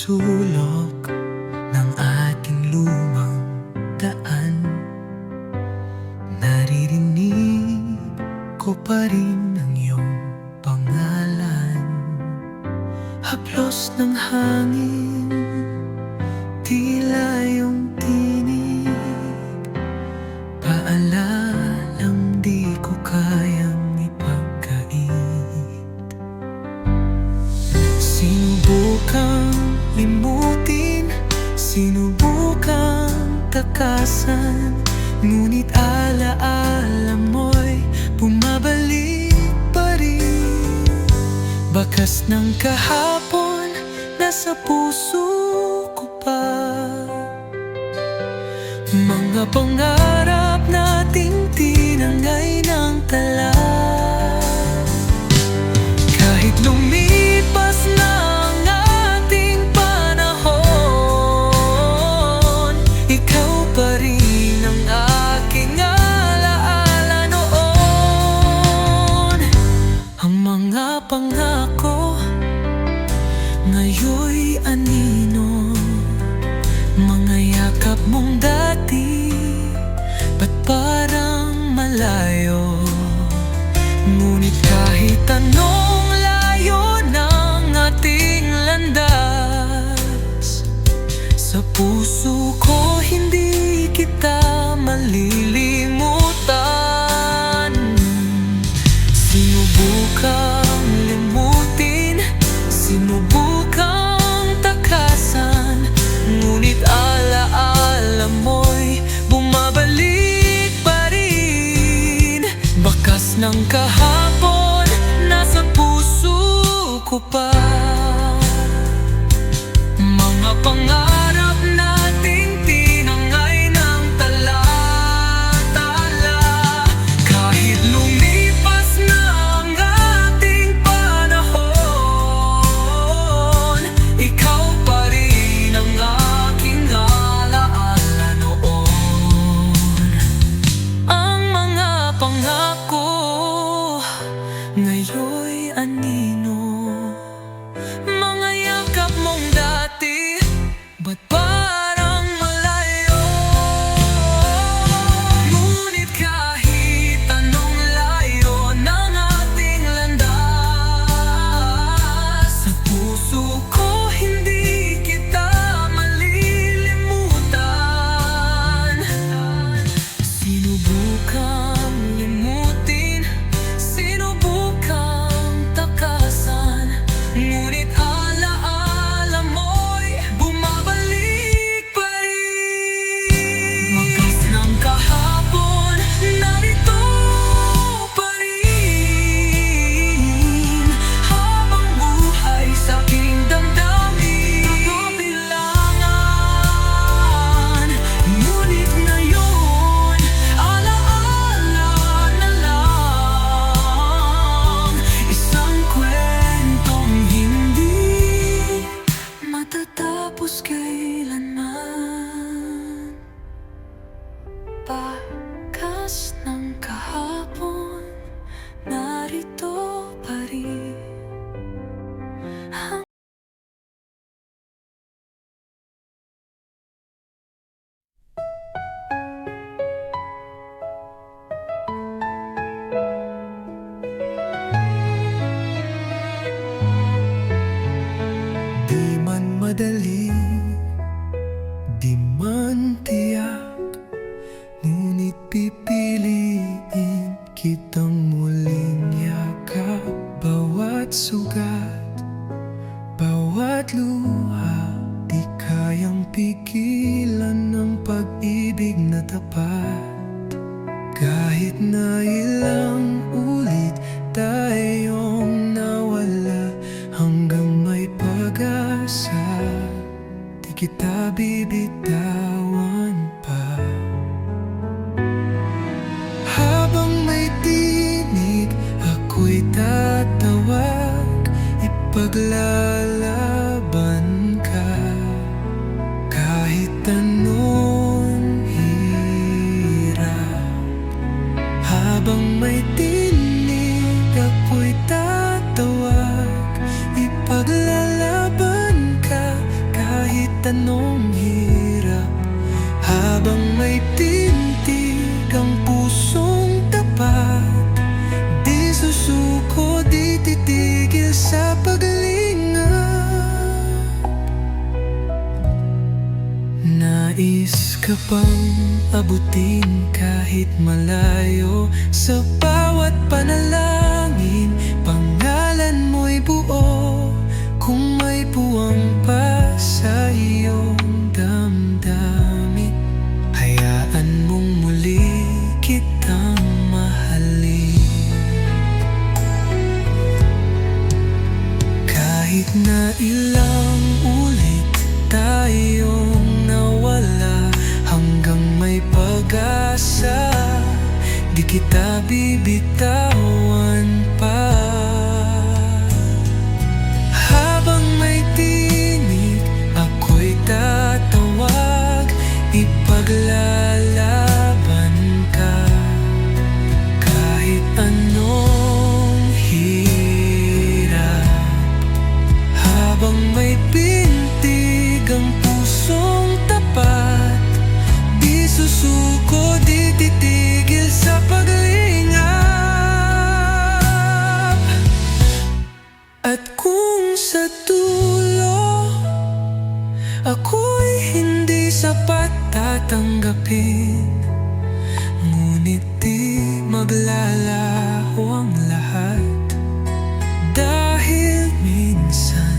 sulok ng ating lumang daan, naririnig ko pa rin ang iyong pangalan. Haplos ng hangin, tila iyong tinig, paalalang di ko kayang ipagkait. Sinubukang limutin, sinubukang takasan, ngunit alaala mo'y bumabalik pa rin. Bakas ng kahapon nasa puso ko pa, mga pangarap nating tinangay ng tala. Kahit lumipas na ang ating panahon, ikaw pa rin ang aking alaala noon. Ang mga pangako ngayon'y anino, mga yakap mong dati, ba't parang malayo? Ngunit kahit anong layo ng ating landas, sa puso ko hindi kita malilimutan. Sinubukang limutin, sinubukang takasan, ngunit alaala mo'y bumabalik pa rin. Bakas ng kahapon nasa puso ko pa, mga pangarap nating tinangay ng tala-tala. Kahit lumipas na ang ating panahon, ikaw pa rin ang aking alaala noon. Ang mga pangako ngayon'y anino, mga yakap mong dati, ba't parang malayo? Ngunit kahit anong layo ng ating landas, sa puso ko hindi kita malilimutan. Sinubukang limutin, sinubukang takasan, ngunit alaala mo'y bumabalik pa rin. Wagas ng kahapon, narito pa rin, habang buhay sa aking damdamin. Kabilangan, ngunit ngayon, alaala na lang, isang kwentong hindi matatapos kailanman. Bakas ng kahapon, narito pa rin. Di man madali, di man tiyak, ngunit pipiliin kitang muling yakap. Bawat sugat, bawat luha, di kayang pigilan ng pag-ibig na tapat. Kahit na ilang ulit tayong nawala, hanggang may pag-asa, di kita bibitawan pa. Habang may tinig, ako'y tatawag, ipaglalaban ka. Kahit anong hirap, habang may tinig, ako'y tatawag, ipaglalaban ka. tanong hirap. Habang may tintig ang pusong tapat, di susuko, di titigil sa paglingap. Nais ka bang abutin kahit malayo? Sa bawat panalangin, pangalan mo'y buo. Kung may puwang pa sa iyong damdamin, hayaan mong muli kitang mahalin. Kahit na ilang ulit tayong nawala, hanggang may pag-asa, di kita bibitawan pa. Habang may tinig, ako'y tatawag, ipaglalaban ka. Kahit anong hirap, habang may pintig ang pusong tapat, di susuko, di titigil sa paglingap. At kung sa dulo ako'y hindi sapat tatanggapin, ngunit di maglalaho ang lahat. Dahil minsan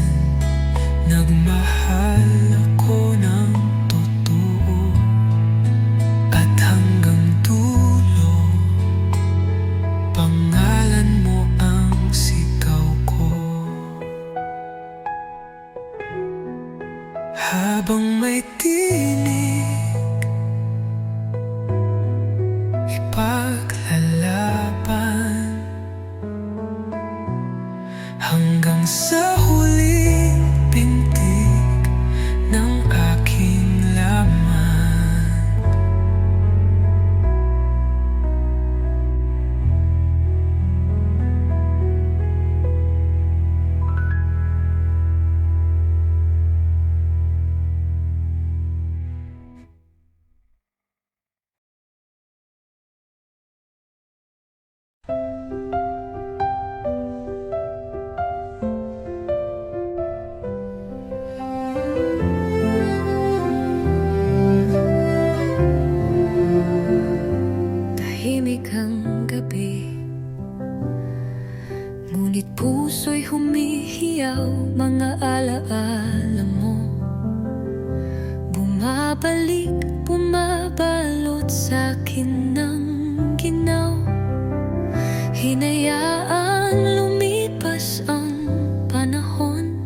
nagmahal ako ng totoo, at hanggang dulo pangalan mo ang sigaw ko. Habang may tinig, ipaglalaban, hanggang sa huling pintig ng aking laman. Tahimik ang gabi, ngunit puso'y humihiyaw. Mga alaala mo bumabalik, bumabalot sa'kin ng ginaw. Hinayaan lumipas ang panahon,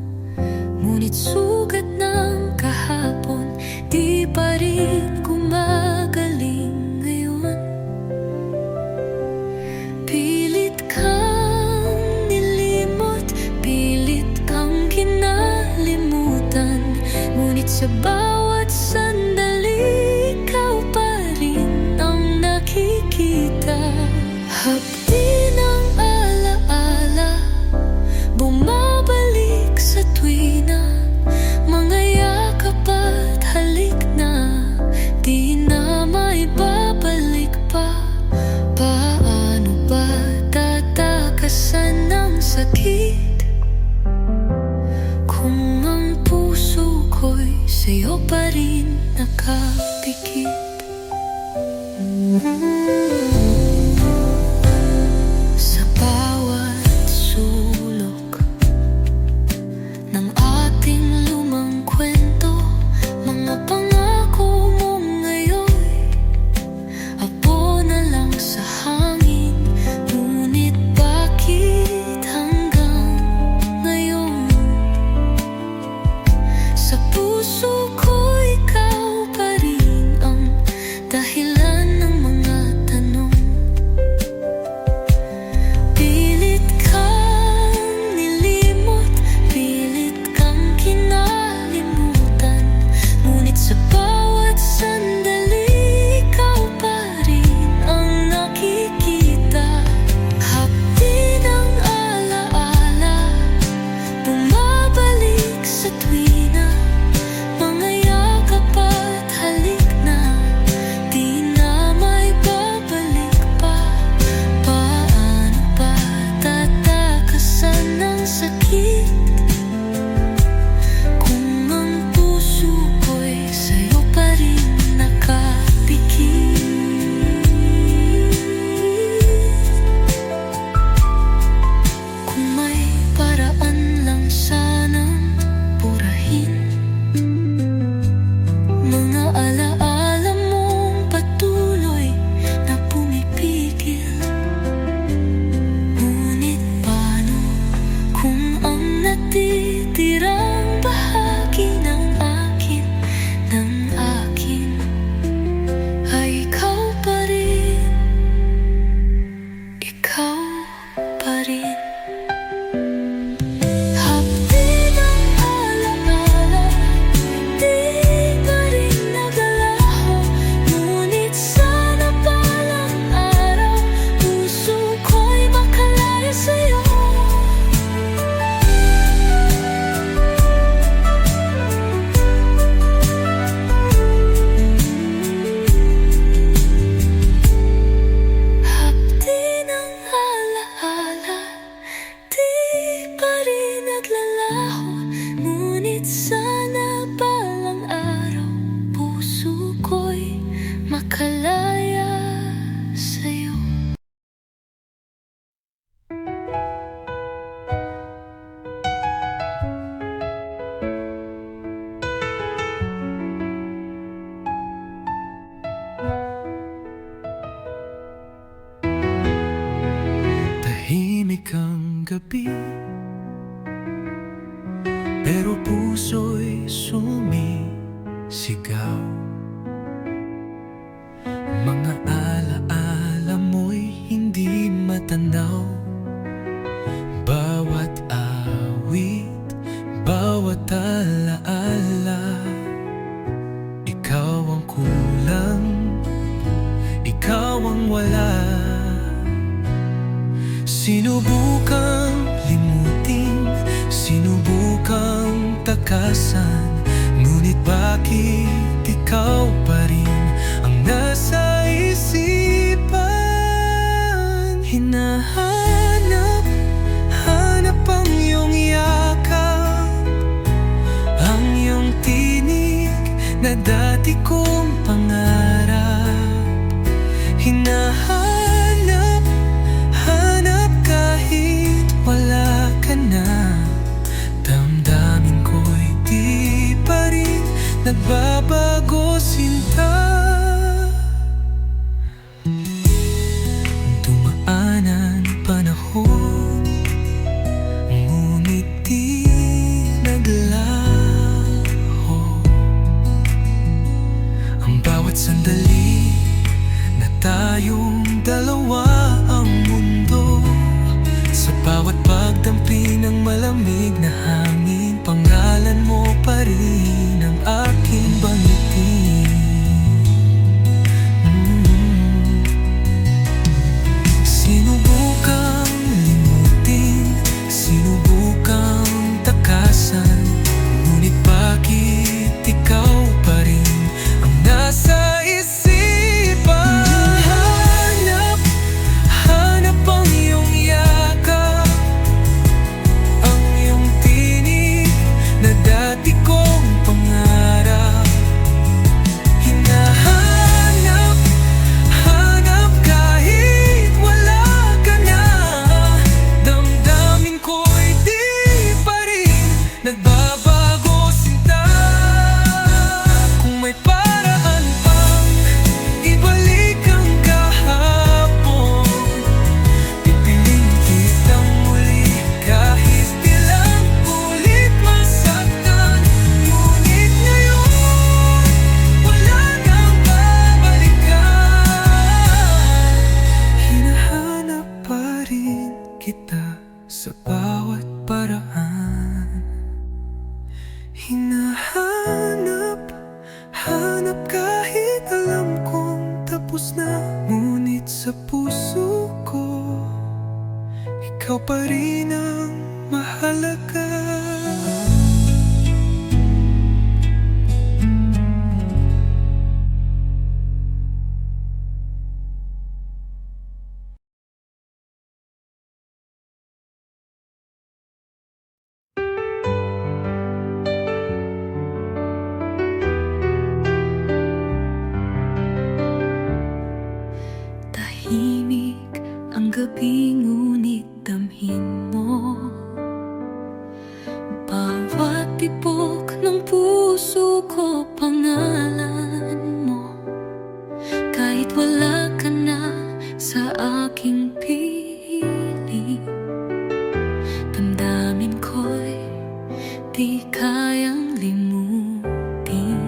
ngunit sugat ng kahapon di pa rin gumagaling ngayon. Pilit kang nilimot, pilit kang kinalimutan, ngunit sa bawat sandali ikaw pa rin ang nakikita. Hapdi ng alaala, bumabalik sa tuwina, mga yakap at halik na di na maibabalik pa. Paano ba tatakasan ng sakit kung ang puso ko'y sa'yo pa rin nakapikit? Sa bawat sulok ng ating lumang kwento, mga pangako mo ngayon'y apo na lang sa hangin. Ngunit bakit hanggang ngayon sa puso ko ikaw pa rin ang dahilan ng mga tanong? Pilit kang nilimot, pilit kang kinalimutan, ngunit sa bawat sandali ikaw pa rin ang nakikita. Hapdi ng alaala, bumabalik sa tuwina, mga pero puso'y sumisigaw. Mga alaala mo'y hindi matanaw. Bawat awit, bawat alaala, ikaw ang kulang, ikaw ang wala. Sinubukang limutin, sinubukang takasan, ngunit bakit ikaw pa rin ang nasa isipan? Hinahanap, hanap ang iyong yakap, ang iyong tinig na dati kong pangarap. Hinahanap, hanap kahit wala ka na. Damdamin ko'y di pa rin nagbabago, sinta. Dumaan ang panahon, ngunit di naglaho. Ang bawat sandali na tayong dalawa ang mundo, sa bawat pagdampi ng malamig na hangin, pangalan mo pa rin ang aking bangitin. Sinubukang limutin, sinubukang takasan, ngunit bakit ikaw pa rin ang nasa isipan? Hanap, hanap ang iyong yakap, ang iyong tinig na dati kong pangarap. Hinahanap, hanap kahit wala ka na. Damdamin ko'y di pa rin nagbabago, sinta. Kung may paraan pang ibalik ang kahapon, pipiliin kitang muli kahit ilang ulit masaktan. Ngunit ngayon, wala nang babalikan. Hinahanap pa rin kita sa bawat paraan. Hinahanap, hanap kahit alam kong tapos na, ngunit sa puso ko, ikaw pa rin ang mahalaga. Tahimik ang gabi, ngunit damhin mo bawat tibok ng puso ko, pangalan mo. Kahit wala ka na sa aking piling, damdamin ko'y di kayang limutin.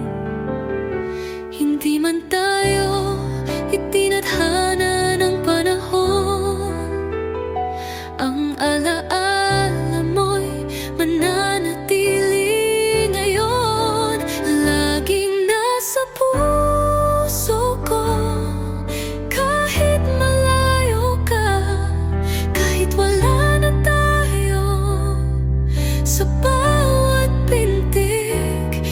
Hindi man tayo itinadhana ng panahon, ang alaala mo'y mananatili ngayon. Laging nasa puso ko, kahit malayo ka, kahit wala na tayo. Sa bawat pintig,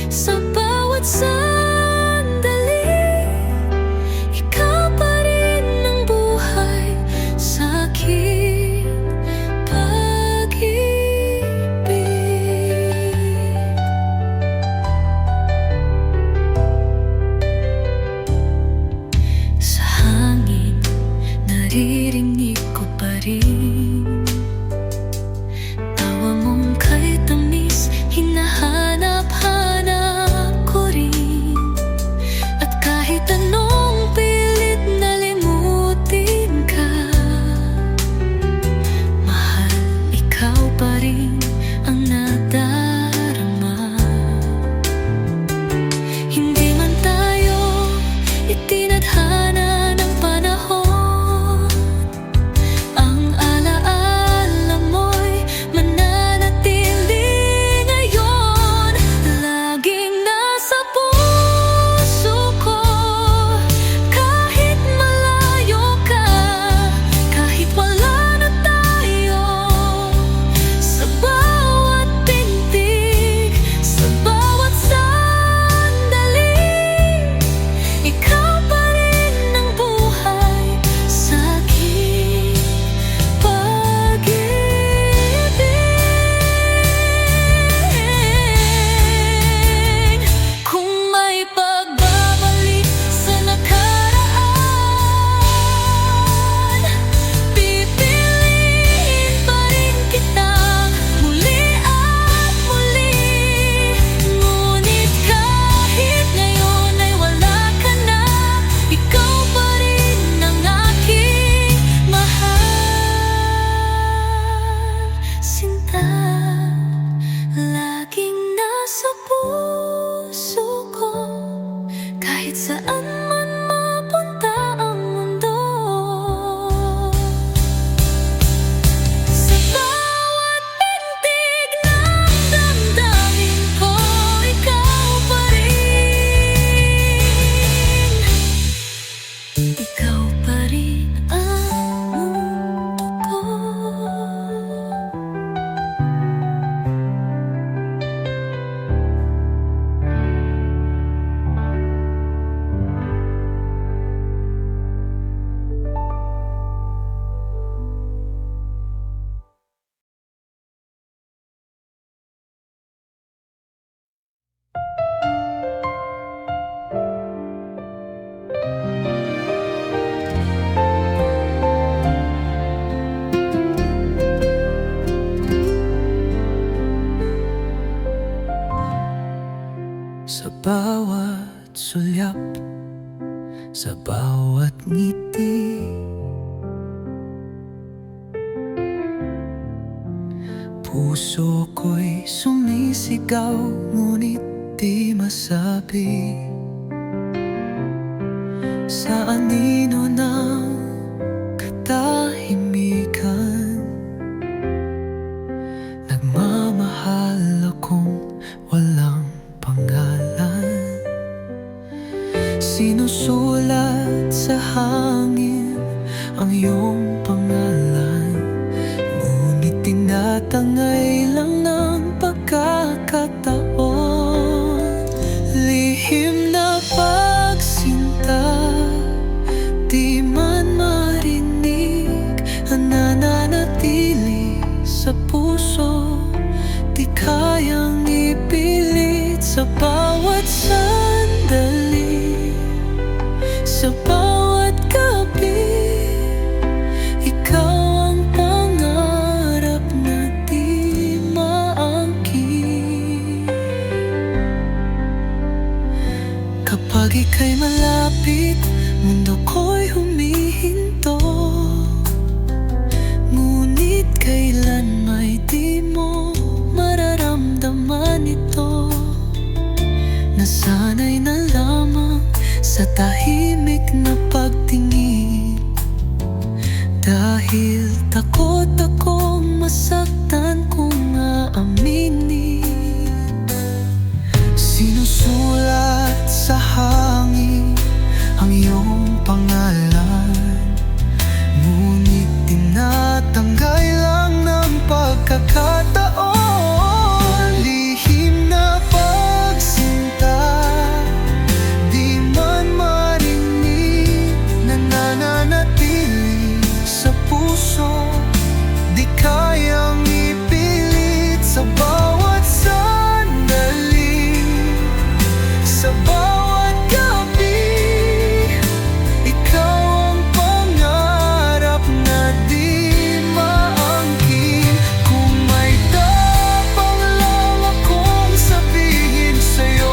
saan man mapunta ang mundo. Sa bawat pintig ng damdamin ko, ikaw pa rin. Ikaw pa rin ang mundo ko. Sa bawat sulyap, sa bawat ngiti, puso ko'y sumisigaw, ngunit di masabi. Sa anino ng katahimikan, nagmamahal akong walang pangalan. Sinusulat sa hangin ang iyong pangalan, ngunit tinatangay lang ng pagkakataon. Lihim na pagsinta, di man marinig, ang nananatili sa puso, di kayang ipilit. Sa bawat sandali, sa bawat gabi, ikaw ang pangarap na di maangkin. Kapag ika'y malapit, mundo ko'y humihinto, ngunit kailan may di mo mararamdaman ito. Nasanay na lamang sa tahimik na pagtingin, dahil takot akong masaktan kung aaminin. Sinusulat sa hangin ang iyong pangalan, ngunit tinatangay lang ng pagkakataon. Lihim na pagsinta, di man marinig, nananatili sa puso, di kayang ipilit. Sa bawat sandali, sa bawat gabi, ikaw ang pangarap na di maangkin. Kung may tapang lang akong sabihin sa'yo,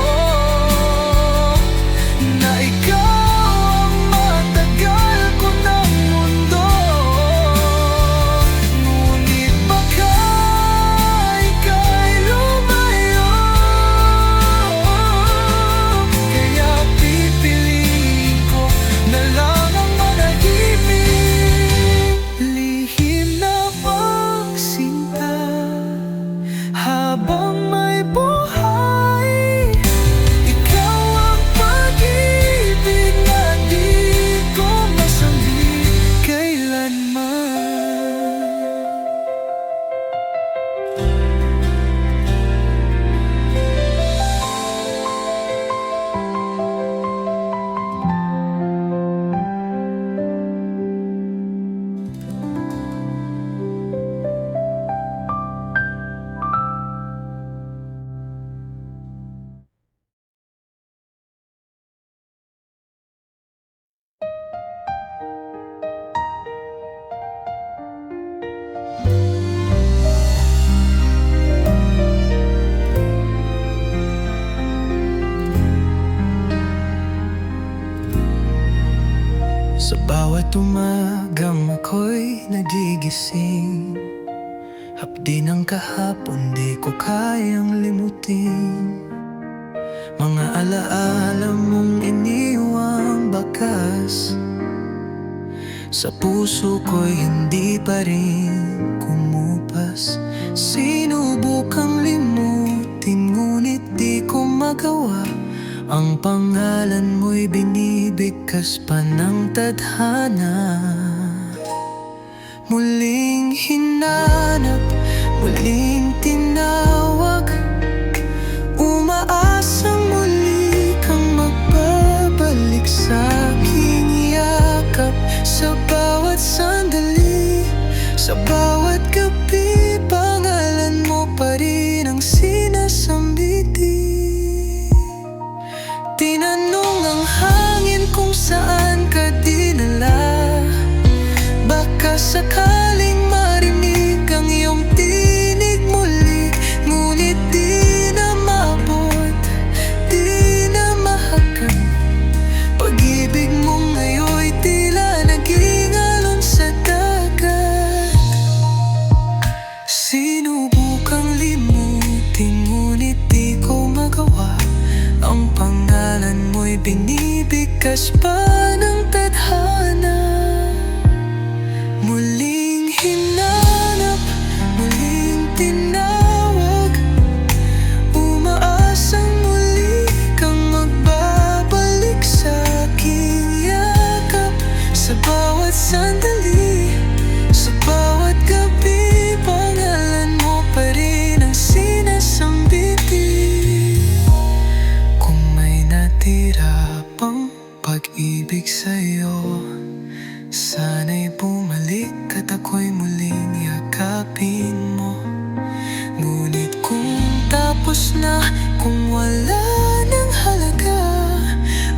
na ikaw ang matagal ko ng mundo, ngunit baka ika'y lumayo, kaya pipiliin ko na lang ang manahimik. Lihim na pagsinta, habang may buhay, ikaw ang pag-ibig na di ko masamit kailanman. Sa bawat umagang ako'y nagigising, hapdi ng kahapon di ko kayang limutin. Mga alaala mong iniwan oras, sa puso ko'y hindi pa rin kumupas. Sinubukang limutin ngunit di ko magawa. Ang pangalan mo'y binibigkas pa ng tadhana. Muling hinanap, muling tinawag, umaasang muli kang magbabalik sa aking yakap. Sa bawat sandali, sa bawat gabi, pangalan mo pa rin ang sinasambiti. Tinanong ang hangin kung saan ka dinala, baka sakaling marinig ang iyong tinig muli. Ngunit di na maabot, di na mahagkan. Pag-ibig mo ngayon'y tila naging alon sa dagat. Sinubukang limutin ngunit di ko magawa. Ang pangalan mo'y binibigkas pa ng tadhana. Muling hinanap, muling tinawag, umaasang muli kang magbabalik sa aking yakap. Sa bawat sandali, sa bawat gabi, pangalan mo pa rin ang sinasambiti. Kung may natira pang pag-ibig sa'yo, sana'y bumalik at ako'y muling yakapin mo. Ngunit kung tapos na, kung wala nang halaga,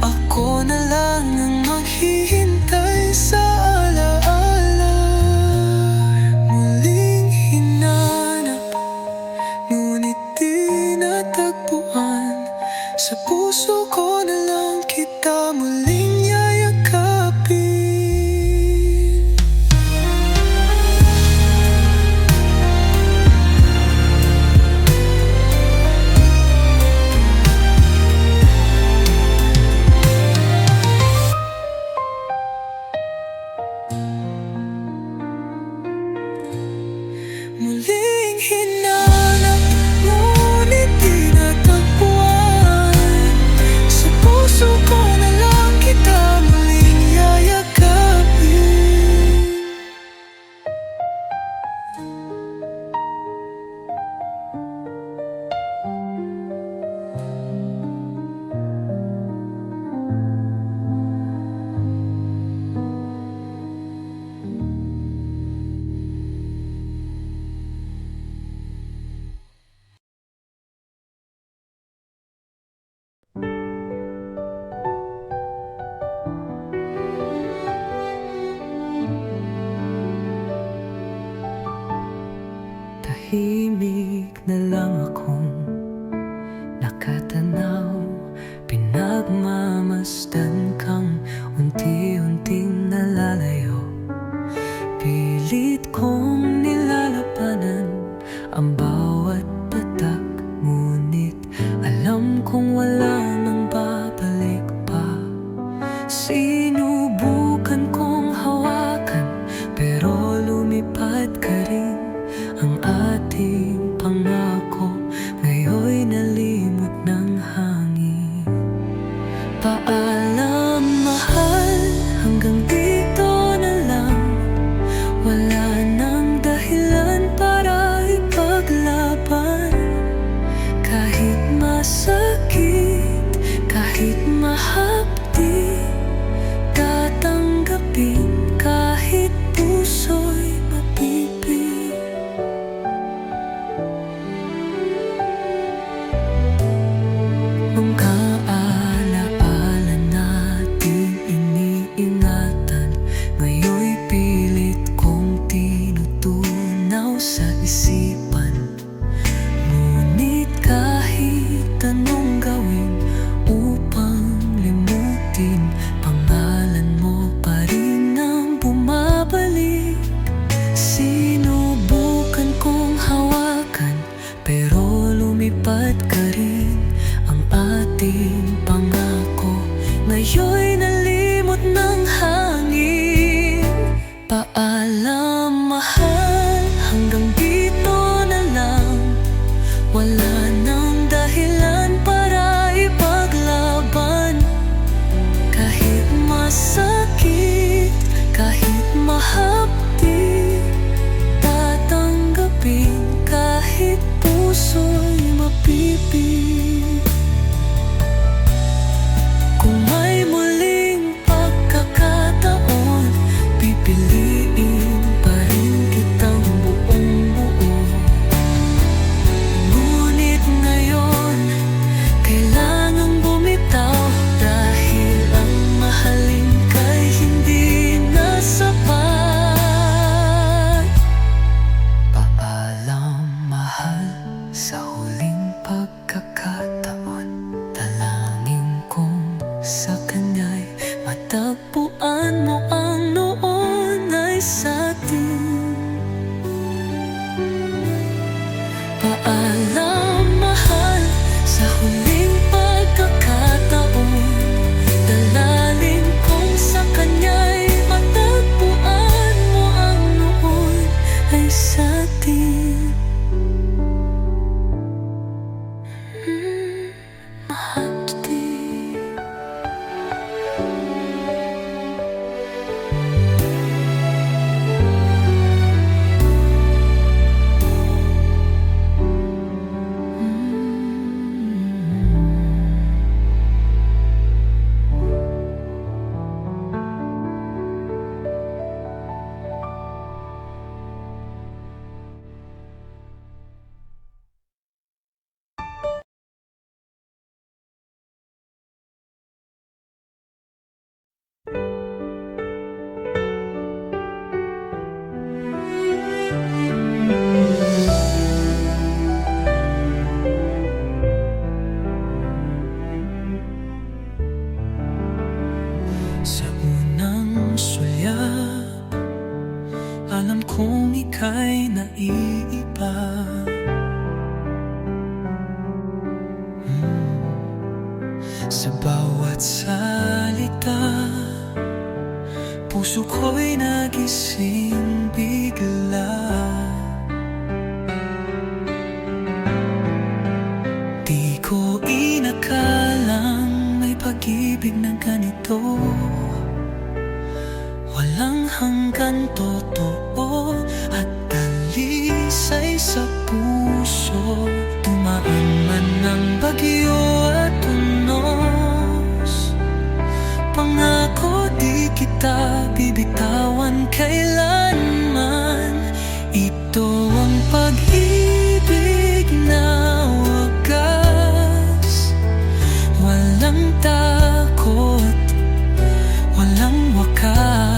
ako na lang ang maghihintay sa alaala. Muling hinanap, ngunit di natagpuan. Sa puso ko na lang kita muling yayakapin. Muling hinanap, ngunit di natagpuan. Sa puso ko na lang kita muling yayakapin. Tahimik na lang akong nakatanaw, pinagmamasdan kang unti-unting nalalayo. Pilit kong nilalabanan ang bawat patak, ngunit alam kong wala nang babalik pa. Sinubukan kong hawakan, pero lumipad ka rin. Ang ating pangako ngayon'y nalimot ng hangin. Paalam mahal, hanggang dito na lang. Wala nang dahilan para ipaglaban. Kahit masakit, kahit mahapdi, tatanggapin kahit puso'y mapipil. Mga alaala natin iniingatan, ngayon'y pilit kong tinutunaw sa isipan. Ngunit kahit anong gawin upang limutin, pangalan mo pa rin ang bumabalik. Sinubukan kong hawakan, pero lumipad ka rin. Ang ating pangako ngayon'y nalimot ng mahal, hanggang dito na lang. Wala nang dahilan para ipaglaban. Kahit masakit, kahit mahapdi, tatanggapin kahit puso'y mapipig. Kung may muling pagkakataon, pipiliin pa rin kitang buong buo. Ngunit ngayon, kailangang bumitaw, dahil ang mahalin ka'y hindi na sapat. Paalam, mahal, sa huling pagkakataon. Dalangin kong sa kanya'y matagpuan mo ang noon ay sa'tin. Paalam, mahal, sa huling pagkakataon. Dalangin kong sa kanya'y matagpuan mo ang noon ay sa'tin. Mahapdi. Sa unang sulyap, alam kong ika'y naiiba. Sa bawat salita, puso ko'y nagising bigla. Di ko inakalang may pag-ibig na ganito. Walang hanggan, totoo at dalisay sa puso. Dumaan man ng bagyo at unos, pangako di kita bibitawan kailanman. Ito ang pag-ibig na wagas, walang takot, walang wakas.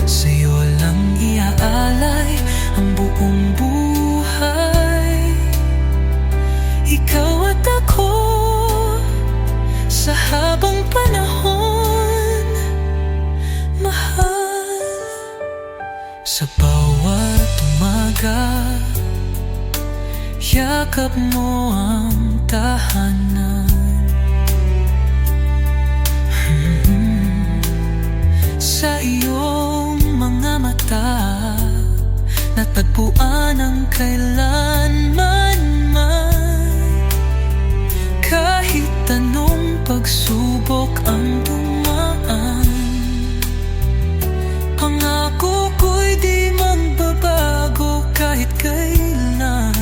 Sa'yo lang iaalay ang buong buhay. Ikaw at ako sa habang panahon, mahal. Sa bawat umaga, yakap mo ang tahanan. Sa iyong mga mata, natagpuan ang kailanman man. Kahit anong pagsubok ang dumaan, pangako ko'y di magbabago kahit kailan.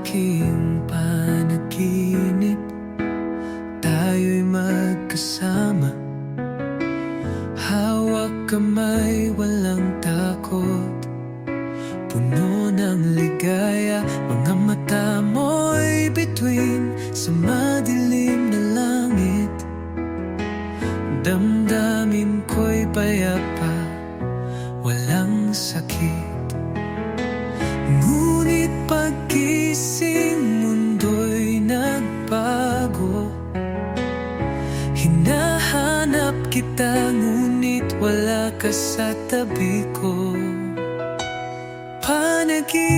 aking panaginip, tayo'y magkasama, hawak kamay, walang takot, puno ng ligaya. Mga mata mo'y bituin sa madilim na langit, damdamin ko'y payapa, walang sakit. Ngunit paggising, mundo'y nagbago. Hinahanap kita, ngunit wala ka sa tabi ko. Panaginip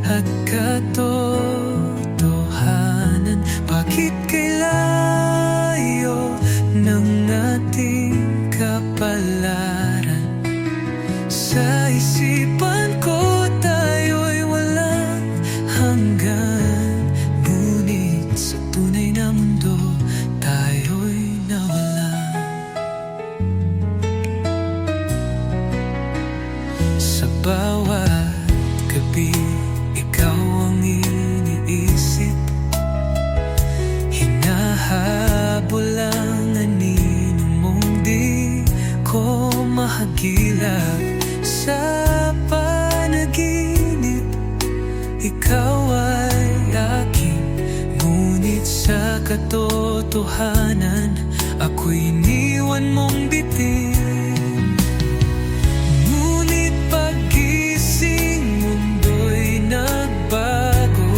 at katotohanan, bakit kay layo ng ating kapalaran? Sa isipan ko tayo'y walang hanggan, ngunit sa tunay na mundo tayo'y nawalan. Sa bawat gabi, ikaw ang iniisip, hinahabol ang anino mong di ko mahagilap. Sa panaginip, ikaw ay akin, ngunit sa katotohanan, ako'y iniwan mong bitin. Ngunit paggising, mundo'y nagbago.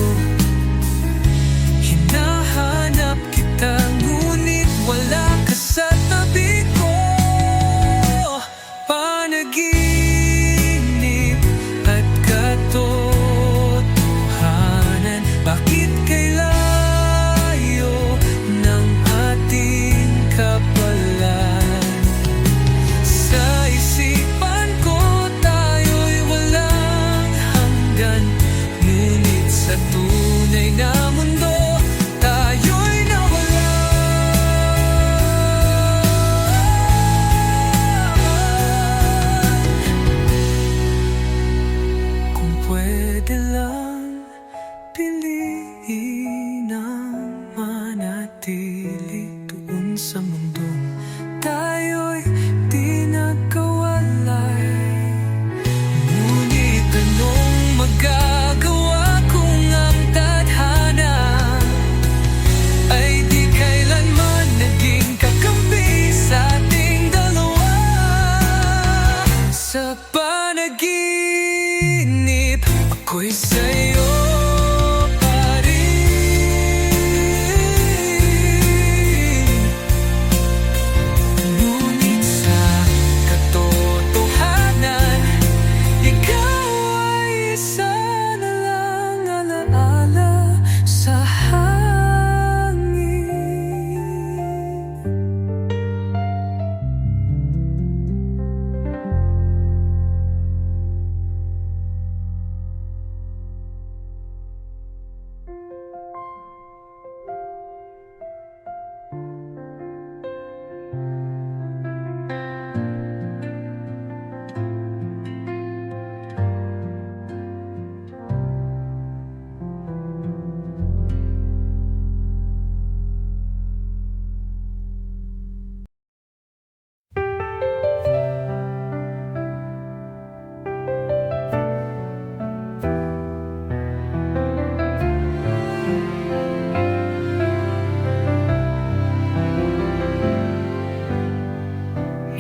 Hinahanap kita, ngunit wala ka sa tabi ko. Panaginip at katotohanan, bakit kay layo ng ating kapalaran? Sa isipan ko tayo'y walang hanggan, ngunit sa tunay na mundo tayo'y nawalan. Kung pwede lang, piliin ang manatili doon sa mundong tayo'y di nagkawalay. Ngunit anong magagawa kung ang tadhana ay di kailanman naging kakampi sa ating dalawa? Sa panaginip, ako'y sa'yo pa rin, ngunit sa katotohanan, ikaw ay isa na lang alaala sa hangin.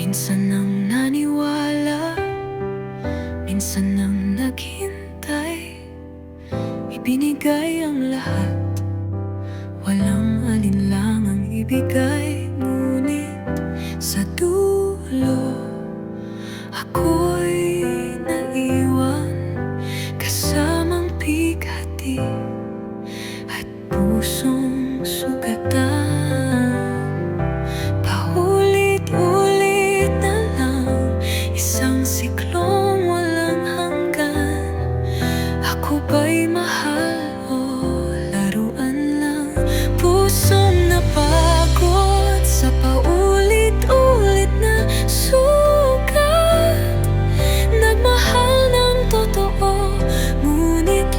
Minsan nang naniwala, minsan nang naghintay, ibinigay ang lahat, walang alinlangang ibigay. Ngunit sa dulo, ako'y naiwan kasamang bigati at pusong sugatan. Paulit-ulit na lang, isang siklong walang hanggan. Ako ba'y mahal o laruan lang? Pusong napagod sa paulit-ulit na sugat. Nagmahal ng totoo, ngunit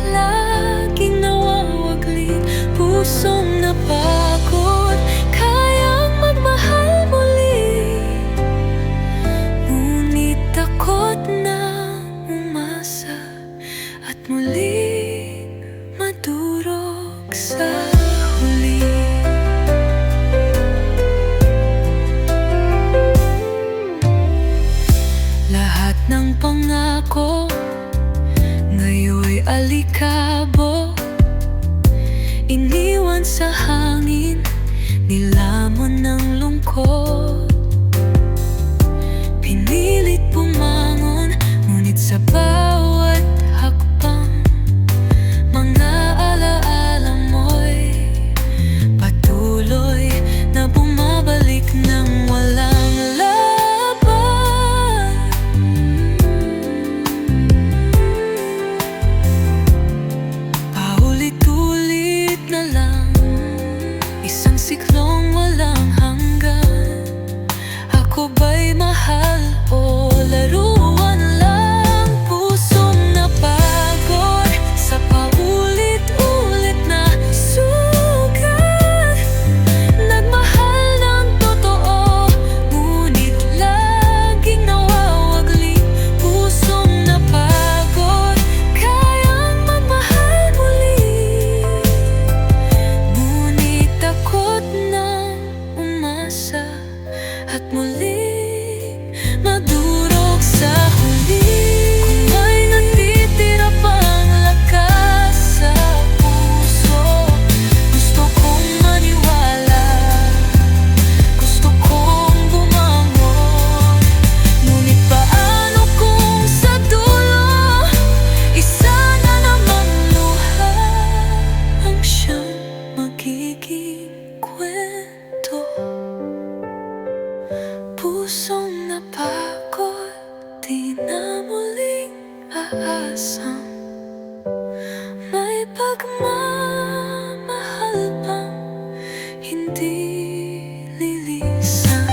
siklong walang hanggan. Ako ba'y mahal o laruan lang? Pusong napagod sa paulit-ulit na sugat. Nagmahal ng totoo, ngunit laging nawawagli. Pusong napagod, kayang magmahal muli, ngunit takot na umasa at muling madurog sa huli. Kung may natitira pang lakas sa puso, gusto kong maniwala, gusto kong bumangon. Ngunit paano kung sa dulo, isa na namang luha ang siyang magiging kwento? Pusong napagod, di na muling aasang may pagmamahal pang hindi lilisan.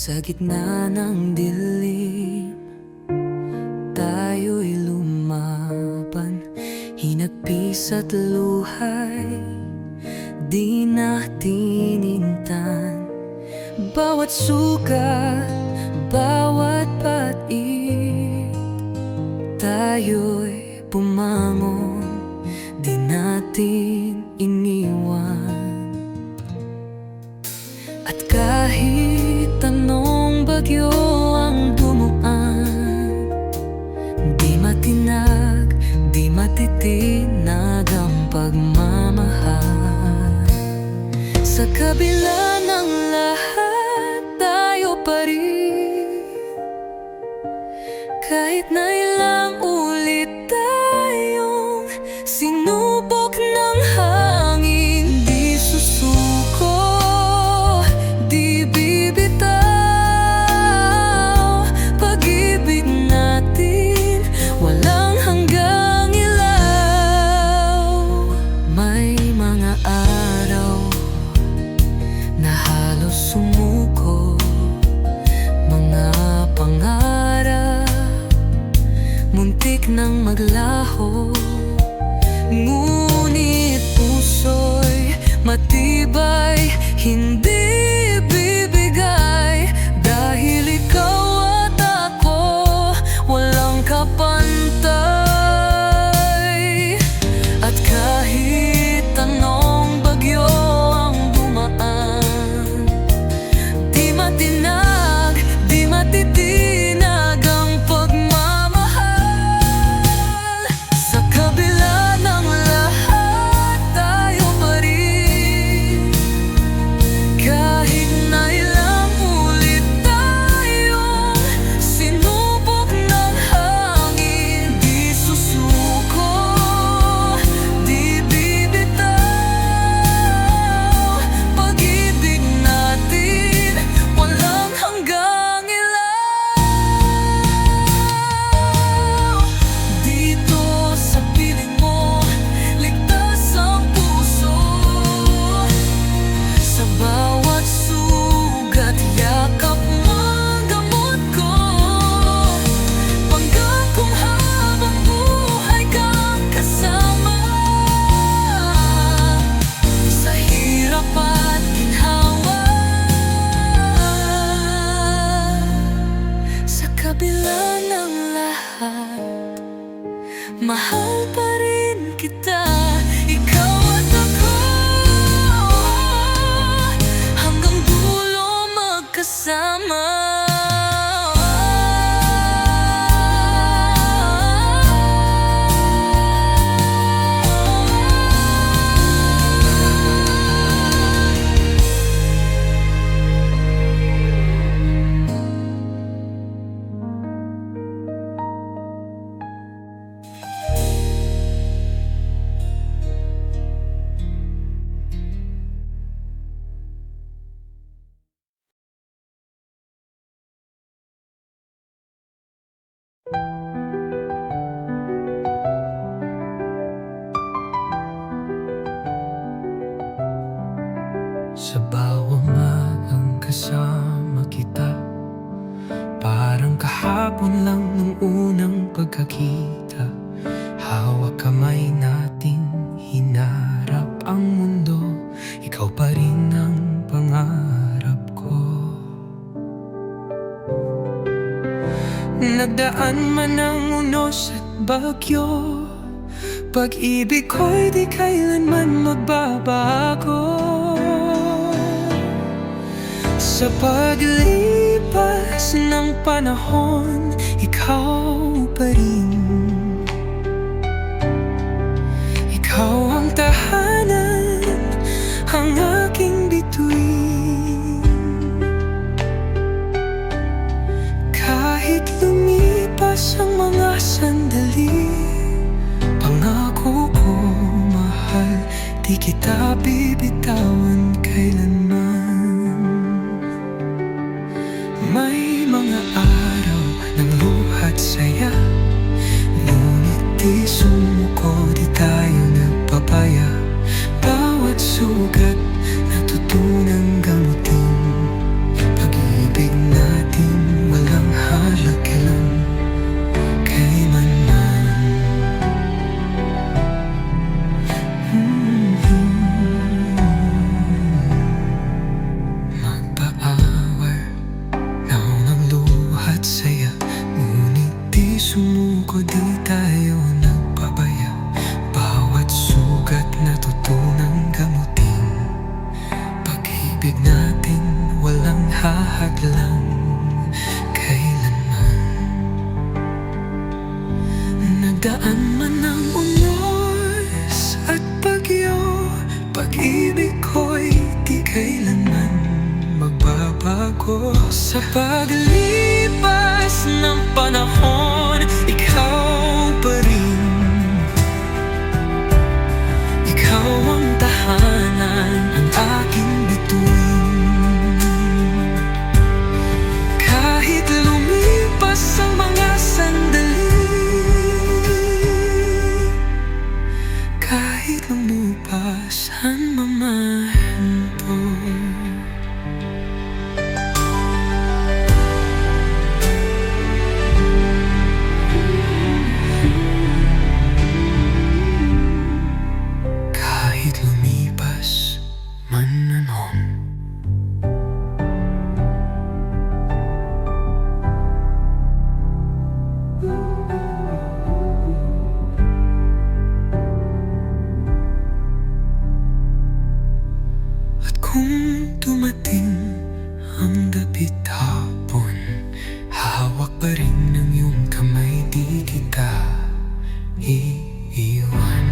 Sa gitna ng dilim, tayo'y lumaban. Hinagpis at luhay, di natin intan. Bawat sugat, bawat pait, tayo'y bumangon, di natin iniwan. At kahit anong bagyo ang dumuan, di matinag, di matitinag ang pagmamahal. Sa kabila ng lahat, tayo pa rin. Kahit na ilang ulit tayong sinubok ng hangin, di susuko, di bibitaw. Pag-ibig natin walang hanggang ilaw. May mga araw na halos sumuko, mga pangarap muntik nang maglaho. Ngunit puso'y matibay, hindi bibigay. Dahil ikaw at ako walang kapantay. At kahit anong bagyo ang dumaan, di matinag, di matitinag ang pagmamahal. Sa kabila ng lahat, tayo pa rin. Kahit na ilang ulit tayong sinubok ng hangin, di susuko, di bibitaw. Pag-ibig natin walang hanggang ilaw. Dito sa piling mo, ligtas ang puso. Sa bawat sugat, yakap mo ang gamot ko. Panggap kong habang buhay kang kasama. Sa hirap at ginhawa, sa kabila ng lahat, mahal pa rin kita. Ikaw at ako, hanggang dulo magkasama. kahapon lang nung unang pagkakita. Hawak kamay natin, hinarap ang mundo. Ikaw pa rin ang pangarap ko. Nagdaan man ang unos at bagyo, pag-ibig ko'y di kailanman magbabago. Sa paglipas ng panahon, ikaw pa rin. Ikaw ang tahanan, ang aking bituin. Kahit lumipas ang mga sandali, pangako ko, mahal, di kita bibitawan kailanman. May mga araw ng luha't saya, ngunit di sumuko, di tayo nagpapaya. Bawat sugat natutunang gamutin, pag-ibig natin walang halagalan kailanman. Magpaawar na ng luha't saya, ngunit di sumuko, di tayo nagpabaya. Bawat sugat natutunang gamutin, pag-ibig natin walang hahadlang kailanman. Nagdaan man ang unos at bagyo, pag-ibig ko'y di kailanman magbabago. Sa paglipas ng panahon, ikaw pa rin. Ikaw ang tahanan, ang aking bituin. Kahit lumipas ang mga sandali, kahit lumupas ang mamahal. Kahit lumipas man anon. At kung dumating ang dapit hapon, hawak pa rin ng iyong kamay, di kita iiwan.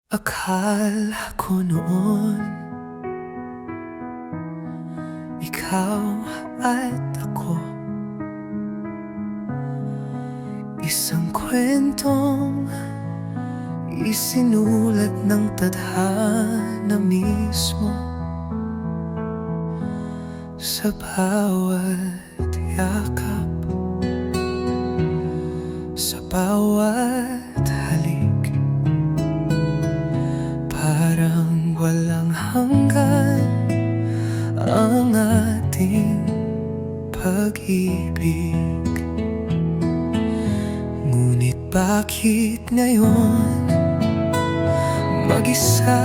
Akala ko noon, ikaw at ako, isang kwentong isinulat ng tadhana mismo. Sa bawat yakap, sa bawat halik, parang walang hanggan ang ating pag-ibig. Ngunit bakit ngayon mag-isa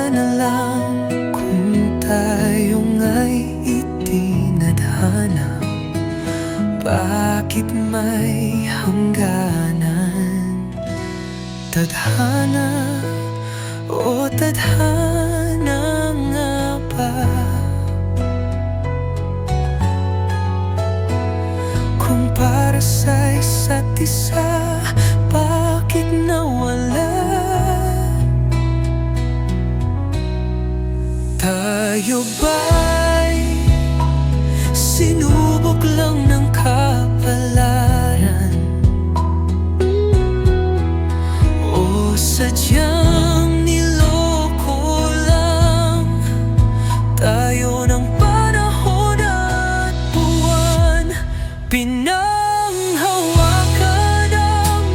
na lang, kung tayo nga'y itinadhana? Bakit may hangganan? Tadhana o tadhana nga ba? Kung para sa isa't isa, bakit nawala ba'y sinubok lang ng kapalaran? O sadyang niloko lang tayo ng panahon at buwan? Pinanghawakan ng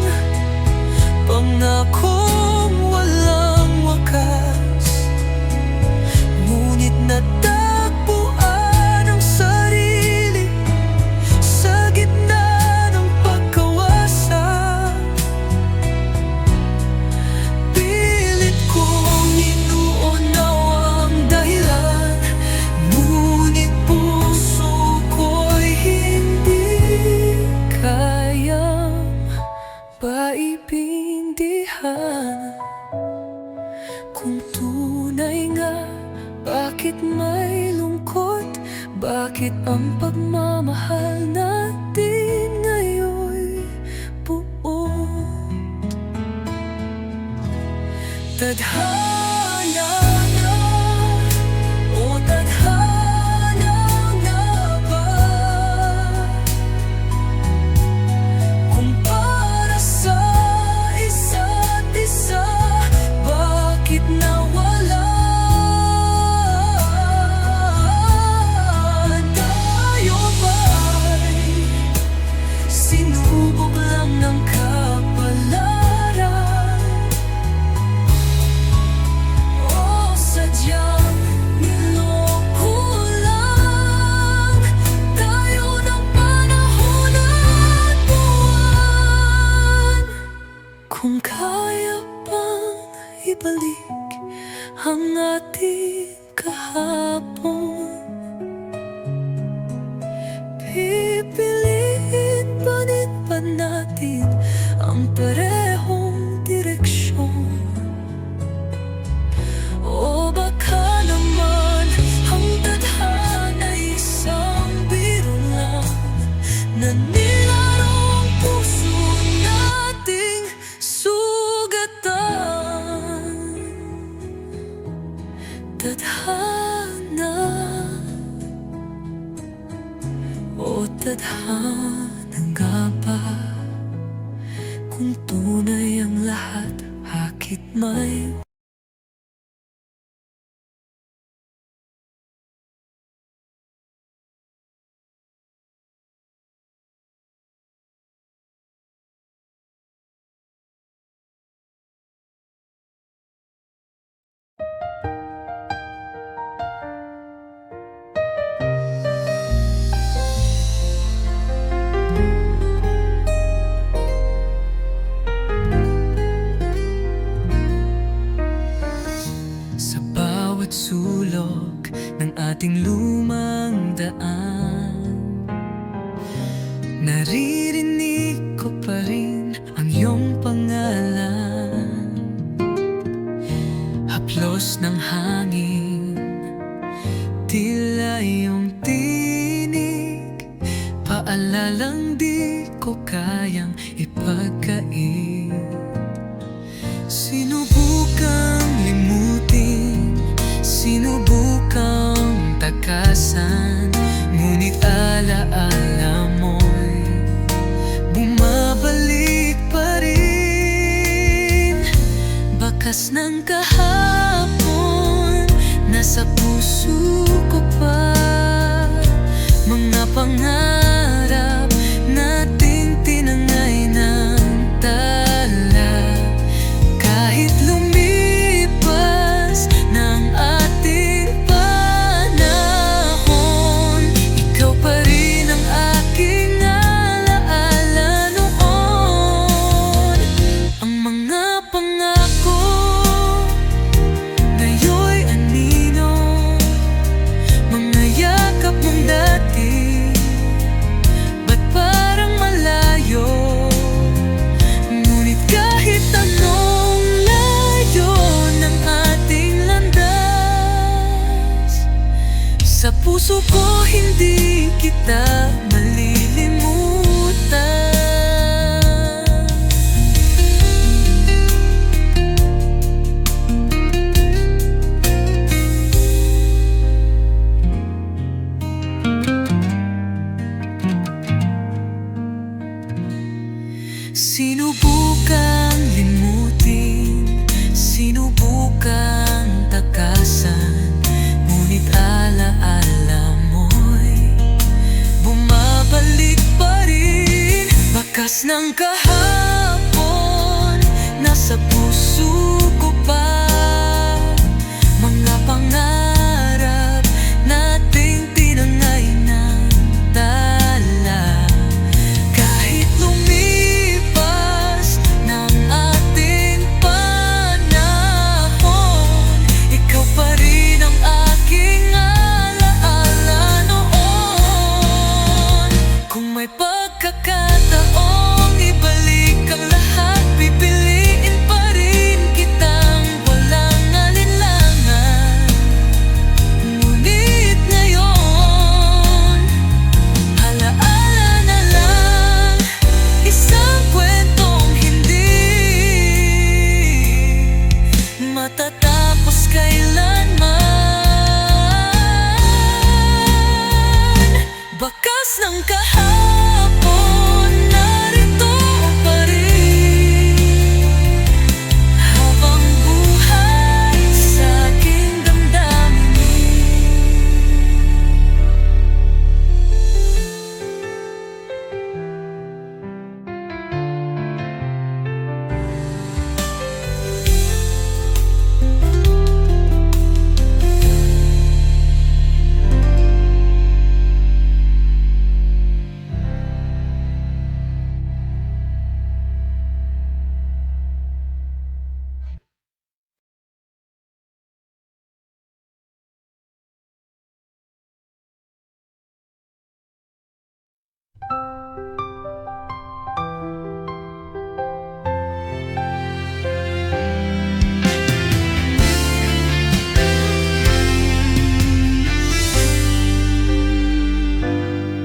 pangakong walang wakas, ngunit natagpuan ang sarili sa gitna ng pagkawasak. Pilit kong inuunaw ang dahilan, ngunit puso ko'y hindi kayang paibindihan. Kung tunay nga, bakit may lungkot? Bakit ang pagmamahal natin ngayon'y buo? Tadhana na, o tadhana nga ba? Kung para sa isa't isa, bakit nawala? Tayo ba'y sinubok lang ng kapalaran? O sadyang niloko lang tayo ng panahon at buwan? Kung kaya pang ibalik ang ating kahapon, pipiliin pa rin ba natin ang parehong direksyon? O baka naman ang tadhana'y isang biro lang na nilaro ang puso nating sugatan? Tadhana, o tadhana nga ba? Kung tunay ang lahat, bakit may sa bawat sulok ng ating lumang daan? Naririnig ko pa rin ang iyong pangalan. Haplos ng hangin, tila iyong tinig, paalalang di ko kayang ipagkait. Sinubukang limutin, sinubukang takasan, ngunit alaala mo'y bumabalik pa rin. Bakas ng kahapon, nasa puso ko pa, mga pangarap nating tinangay ng tala. Kahit lumipas ng ating panahon, ikaw pa rin ang aking alaala noon. Ang mga pangako ngayon'y anino, mga yakap mong dati, ba't parang malayo? Ngunit kahit anong layo ng ating landas, sa puso ko hindi kita malilimutan. Bakas ng kahapon, nasa puso ko pa. Mga pangarap nating tinangay ng dala. Kahit lumipas ng ating panahon, ikaw pa rin ang aking alaala noon. Kung may pagkakataong ibalik ang lahat, pipiliin pa rin kitang walang alinlangan. Ngunit ngayon, alaala na lang, isang kwentong hindi matatapos kailanman. Bakas ng kahapon, narito pa rin, habang buhay sa aking damdamin.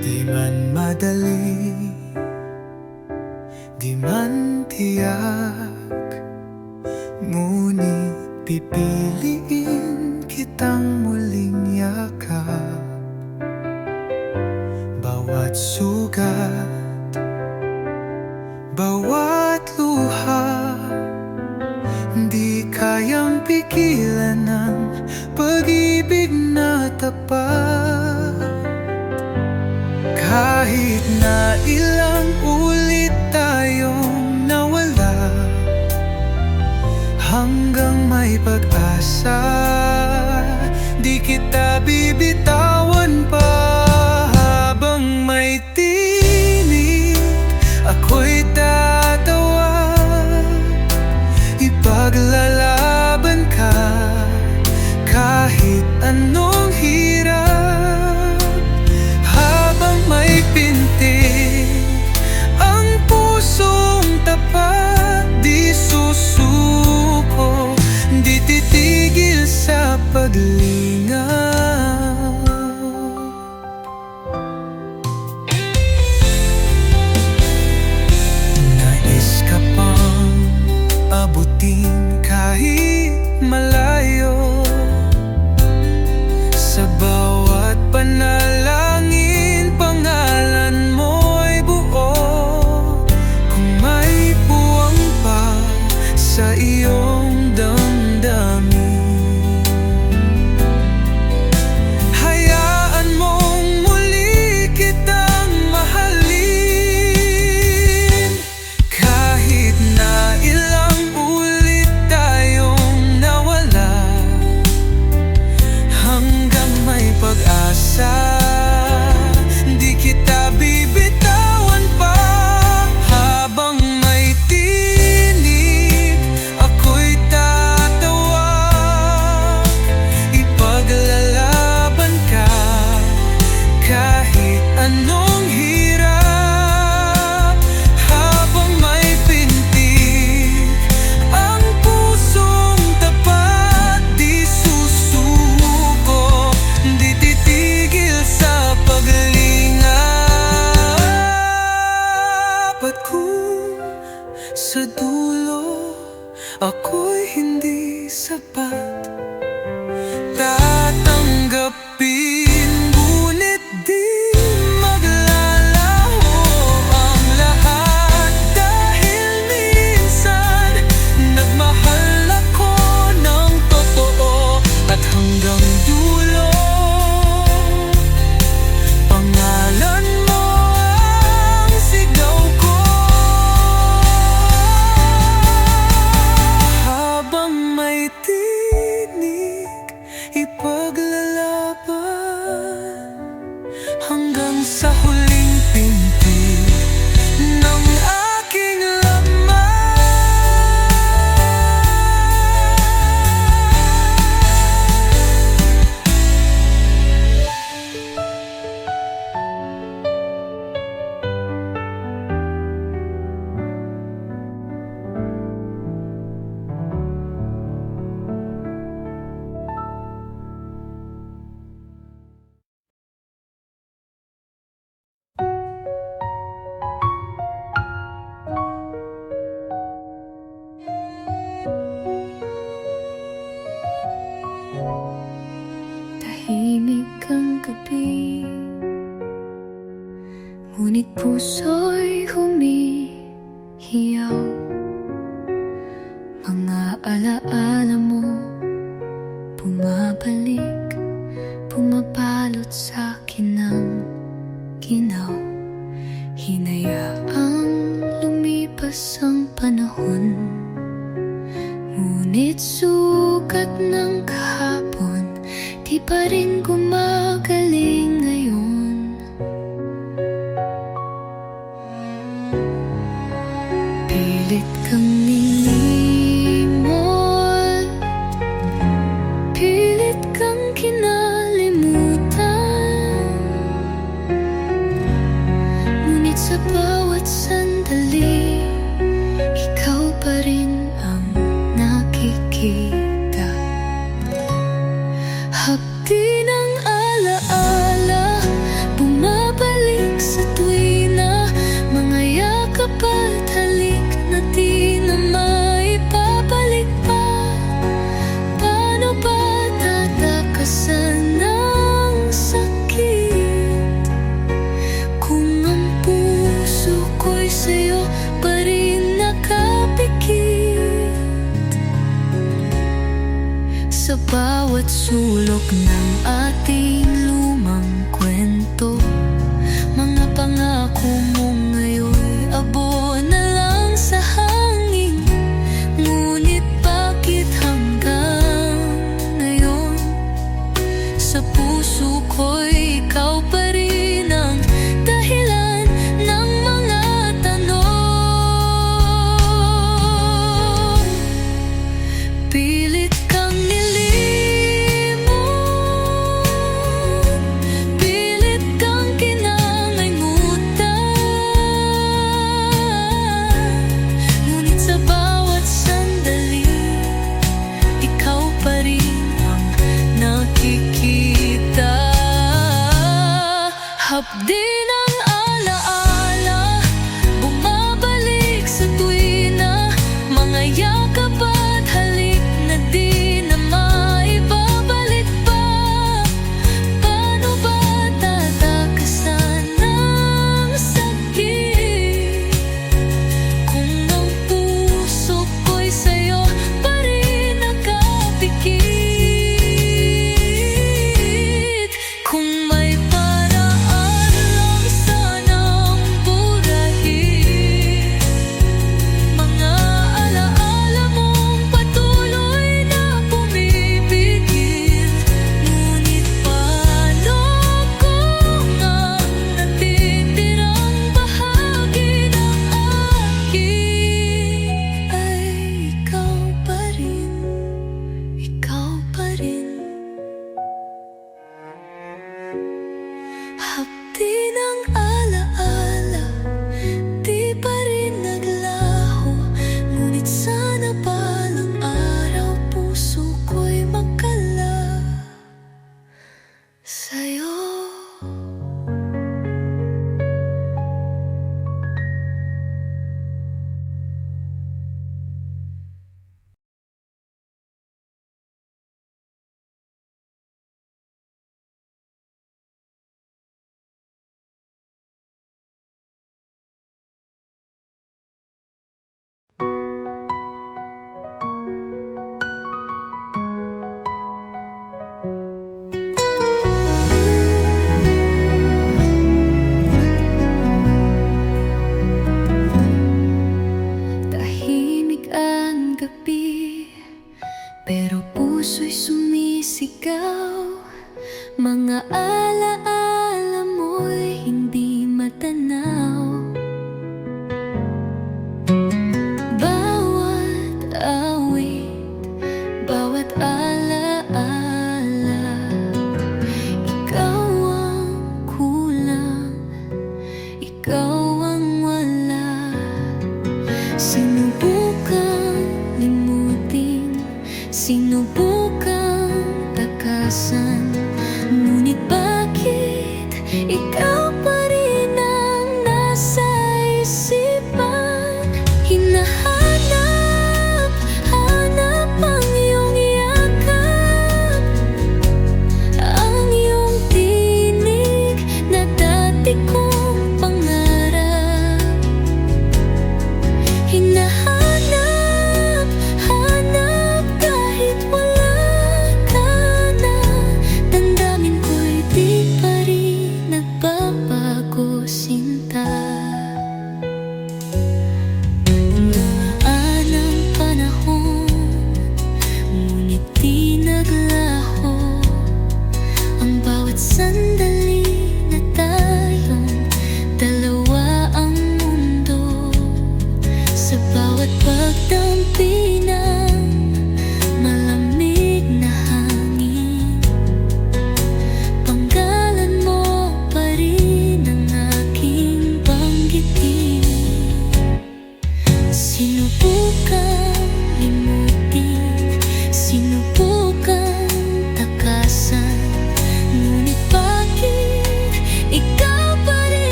Di man madali, di man tiyak, ngunit pipiliin kitang muling yakap. Bawat sugat, bawat luha, di kayang pigilan ng pag-ibig na tapat. Kahit na ilang ulit tayong nawala, hanggang may pag-asa, di kita bibitawan pa. Habang may tinig, ako'y tatawag, ipaglalaban ka kahit anong hirap. Habang may pintig ang pusong tapat, di susuko, di titigil sa paglingaw. Nais ka pang abutin kahit malayo, sa bawat panalangin pangalan mo'y buo. Kung may puwang pa sa iyong damdamin, hayaan mong muli kitang mahalin. Kahit na ilang ulit tayong nawala, hanggang may pag-asa, di kita bibitawan pa. Habang may tinig, ako'y tatawag, ipaglalaban ka kahit anong hirap. Habang may pintig ang pusong tapat, di susuko, di titigil sa paglingap. At kung sa dulo ako'y hindi sapat, tatanggapin, ngunit di maglalaho ang lahat. Dahil minsan nagmahal ako ng totoo, at hanggang dulo pangalan mo ang sigaw ko. puso'y humihiyaw. Mga alaala mo bumabalik, pumapalot sa'kin ng ginaw. Hinayaang lumipas ang panahon, ngunit sukat ng kahapon di pa rin gumagaling ngayon. Pilit kang nilimot, pilit kang kinalimutan, ngunit sa bawat sandali, ikaw pa rin ang nakikita. Hapdi ng alaala, bumabalik sa tuwina, mga yakap at halik na di na maipabalik pa. Paano ba tatakasan ang sakit kung ang puso ko'y sa'yo pa rin nakapikit? Sa bawat sulok ng ating lumang kwento, mga pangako mo ngayon abo na lang sa hangin. Ngunit bakit hanggang ngayon sa puso ko'y ikaw pa rin ang dahilan ng mga tanong? Pilit kang nilimot, pilit kang kinalimutan, ngunit sa bawat sandali, ikaw pa rin ang nakikita. Hapdi ng alaala, bumabalik sa tuwina, mga yakap at halik na di na maibabalik pa. Paano ba tatakasan ang sakit kung ang puso ko'y sa'yo pa rin nakapikit? Kung may paraan lang sanang burahin mga alaala mong patuloy na pumipigil, ngunit paano kung ang natitirang bahagi ng akin ay ikaw pa rin, ikaw pa rin? Hapdi ng alaala, di pa rin naglaho, ngunit sana balang araw puso ko'y magkala sa'yo. Tahimik ang gabi, pero puso'y sumisigaw. Mga alaala mo'y hindi matanaw. Bawat awit, bawat alaala, ikaw ang kulang, ikaw ang wala. Sinubukang limutin, sinubukang takasan, ngunit bakit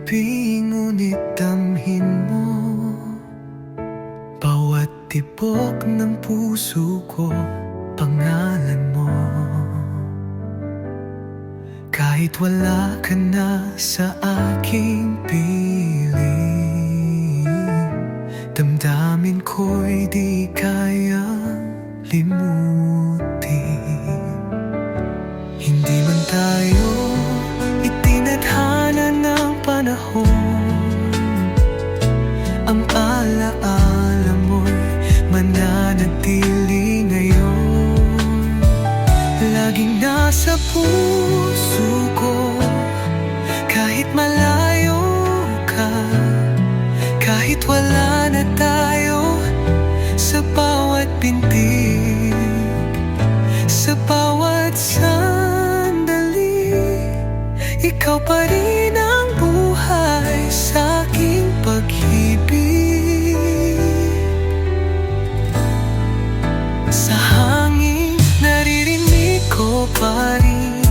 gabi, ngunit damhin mo bawat tibok ng puso ko, pangalan mo. Kahit wala ka na sa aking piling, damdamin ko'y di kayang limutin. Hindi man tayo itinadhana ng panahon, ang alaala mo'y mananatili ngayon. Laging nasa puso ko, kahit malayo ka, kahit wala na tayo. Sa bawat pintig, sa bawat sandali, ikaw pa rin ang buhay sa aking pag-ibig. Sa hangin naririnig ko pa rin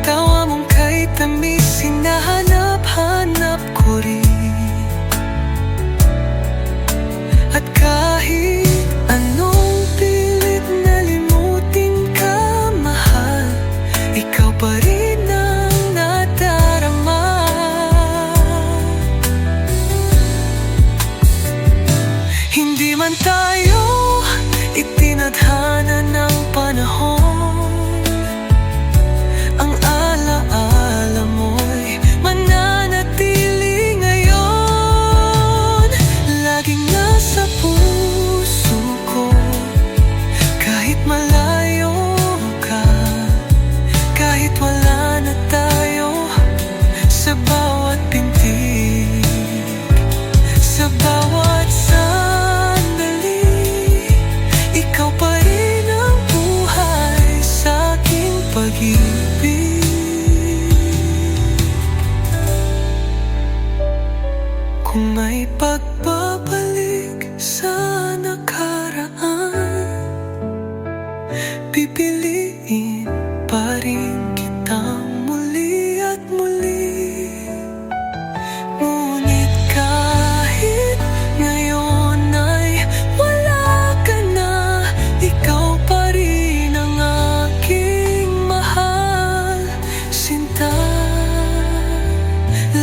tawa mong kay tamis, hinahanap-hanap ko rin. At kahit anong pilit na limutin ka, mahal, ikaw pa rin ang nadarama. Hindi man tayo itinadhana ng panahon, ang alaala mo'y mananatili ngayon. Laging nasa puso ko, kahit malayo ka, kahit wala na tayo. Sa bawat pintig, sa bawat sandali, ikaw pa rin ang buhay sa aking pag-ibig. Kung may pagbabalik sa nakaraan, pipiliin pa rin kitang muli at muli. Ngunit kahit ngayon ay wala ka na, ikaw pa rin ang aking mahal, sinta.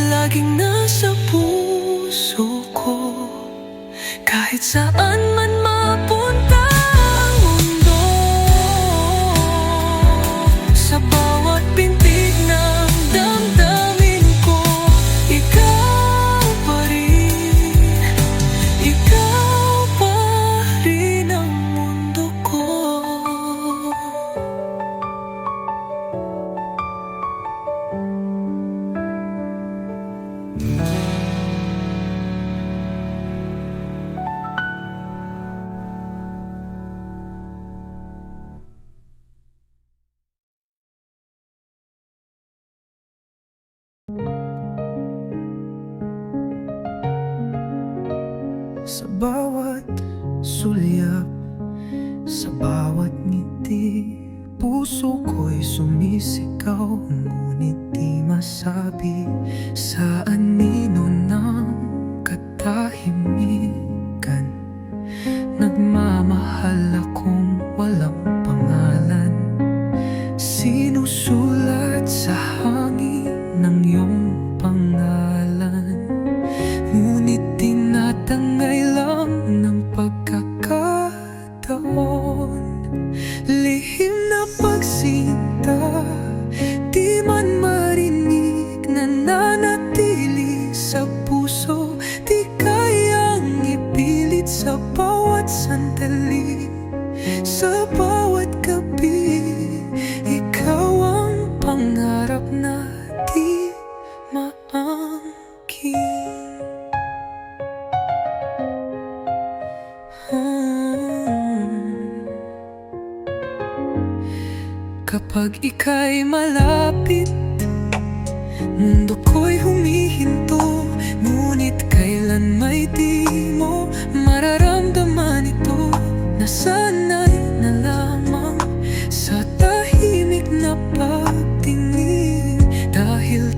Laging nasa puso ko, kahit saan man mapunta ang mundo. Sa bawat pintig ng damdamin ko, ikaw pa rin, ikaw pa rin ang mundo ko. Sa bawat sulyap, sa bawat ngiti, puso ko'y sumisigaw, ngunit di masabi sa anino ng katahimikan. Nagmamahal akong walang pangalan, sinusulat sa hangin ng iyong pangalan. Ngunit tinatangay lang ng pagkakataon, lihim na pagsinta, di man marinig, nananatili sa puso, di kayang ipilit sa bawat sandali, sa bawat gabi. Ikaw ang pangarap na di maangkin. Kapag ika'y malapit, mundo ko'y humihinto, ngunit kailan may di mo mararamdaman ito. Nasanay na lamang sa tahimik na pagtingin, dahil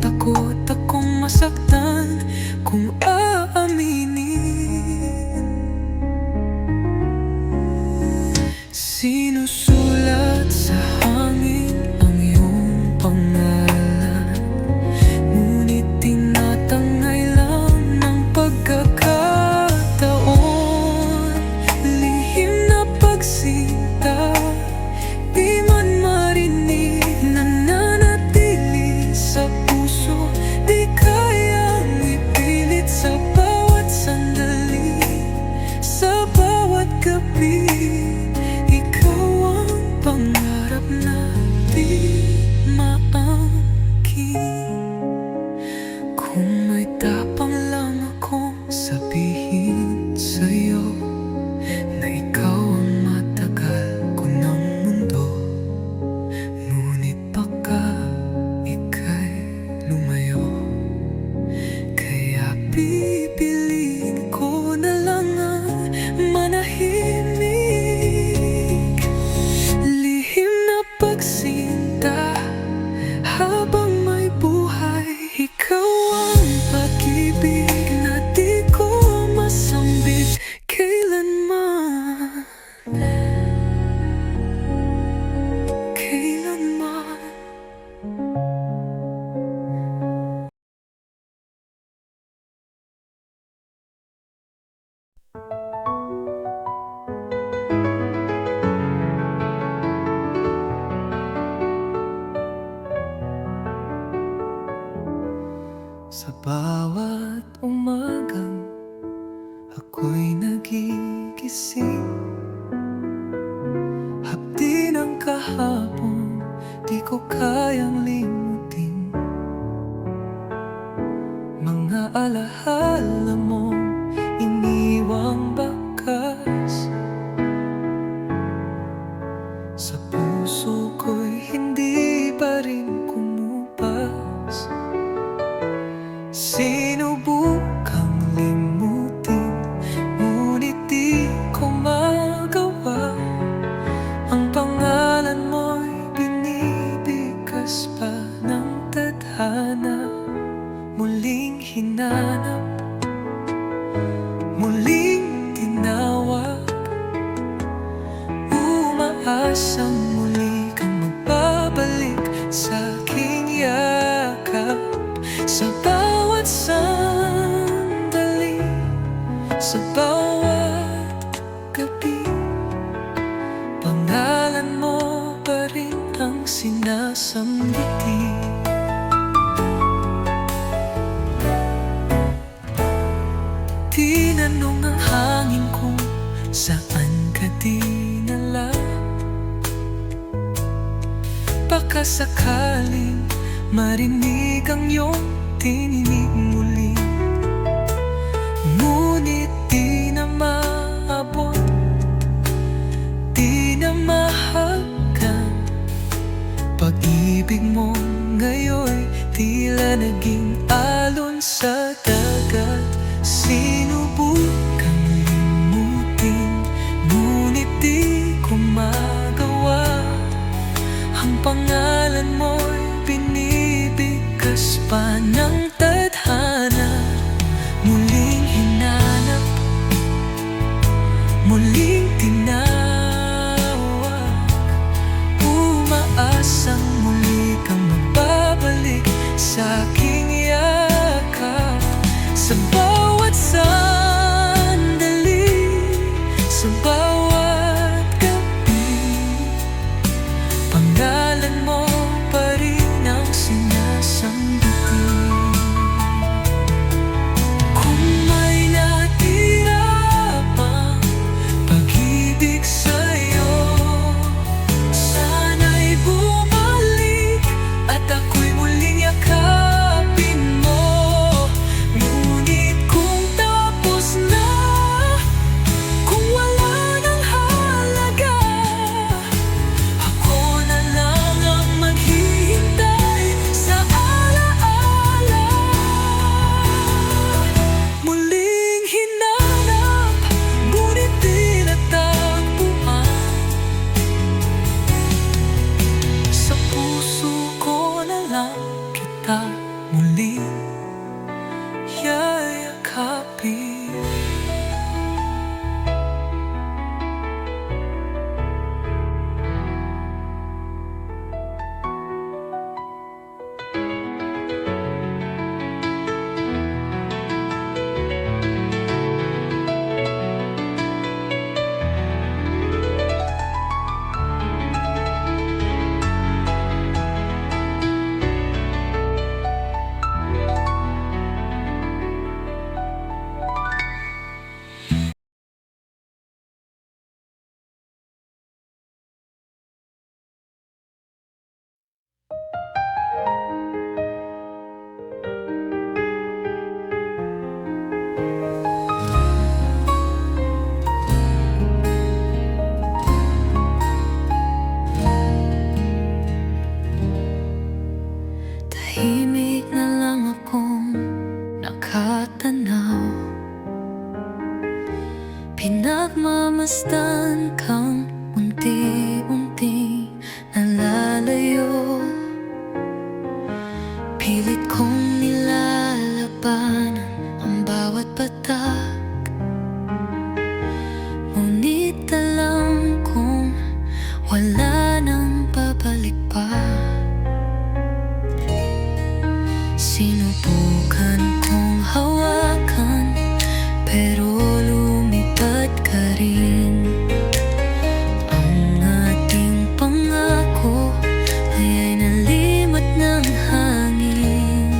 Sa bawat umagang ako'y nagigising, hapdi ng kahapon di ko kayang limutin. Mga alahala mong iniwang bakas sa puso ko'y hindi pa rin kumupas. Sinubukang limutin, ngunit di ko magawa. Ang pangalan mo'y binibigas pa ng tadhana. Muling hinanap, muling tinawag, umaasang muli kang magbabalik sa aking yakap. Sa bawat sandali, sa bawat gabi, pangalan mo pa rin ang sinasambiti. Tinanong ang hangin kung saan ka dinala, baka sakaling marinig ang iyong tinig muli. Ngunit di na maabot, di na mahagkan. Pag-ibig mo ngayon tila naging alon sa dagat. Sinubukang limutin, ngunit di ko magawa. Ang pangalan mo'y binibigas pa ng tadhana. Muling hinanap, muling tinawag, umaasang muli kang magbabalik sa aking yakap. Sa bawat sandali, sa bawat gabi, pangalan mo pa rin ang sinasambiti. Kung may natira pang pag-ibig sa'yo, sana'y bumalik at ako'y muling yakapin mo. Ngunit kung tapos na, kung wala nang halaga, ako na lang ang maghihintay sa alaala. Muling hinanap, ngunit di natagpuan. Sa puso ko na lang kita muling yayakapin. Tahimik na lang akong nakatanaw, pinagmamasdan kang unti-unting nalalayo. Pilit kong nilalabanan ang bawat patak, ngunit alam kong wala nang babalik pa. Sinubukan kong hawakan, pero lumipad ka rin. Ang ating pangako ay nalimot ng hangin.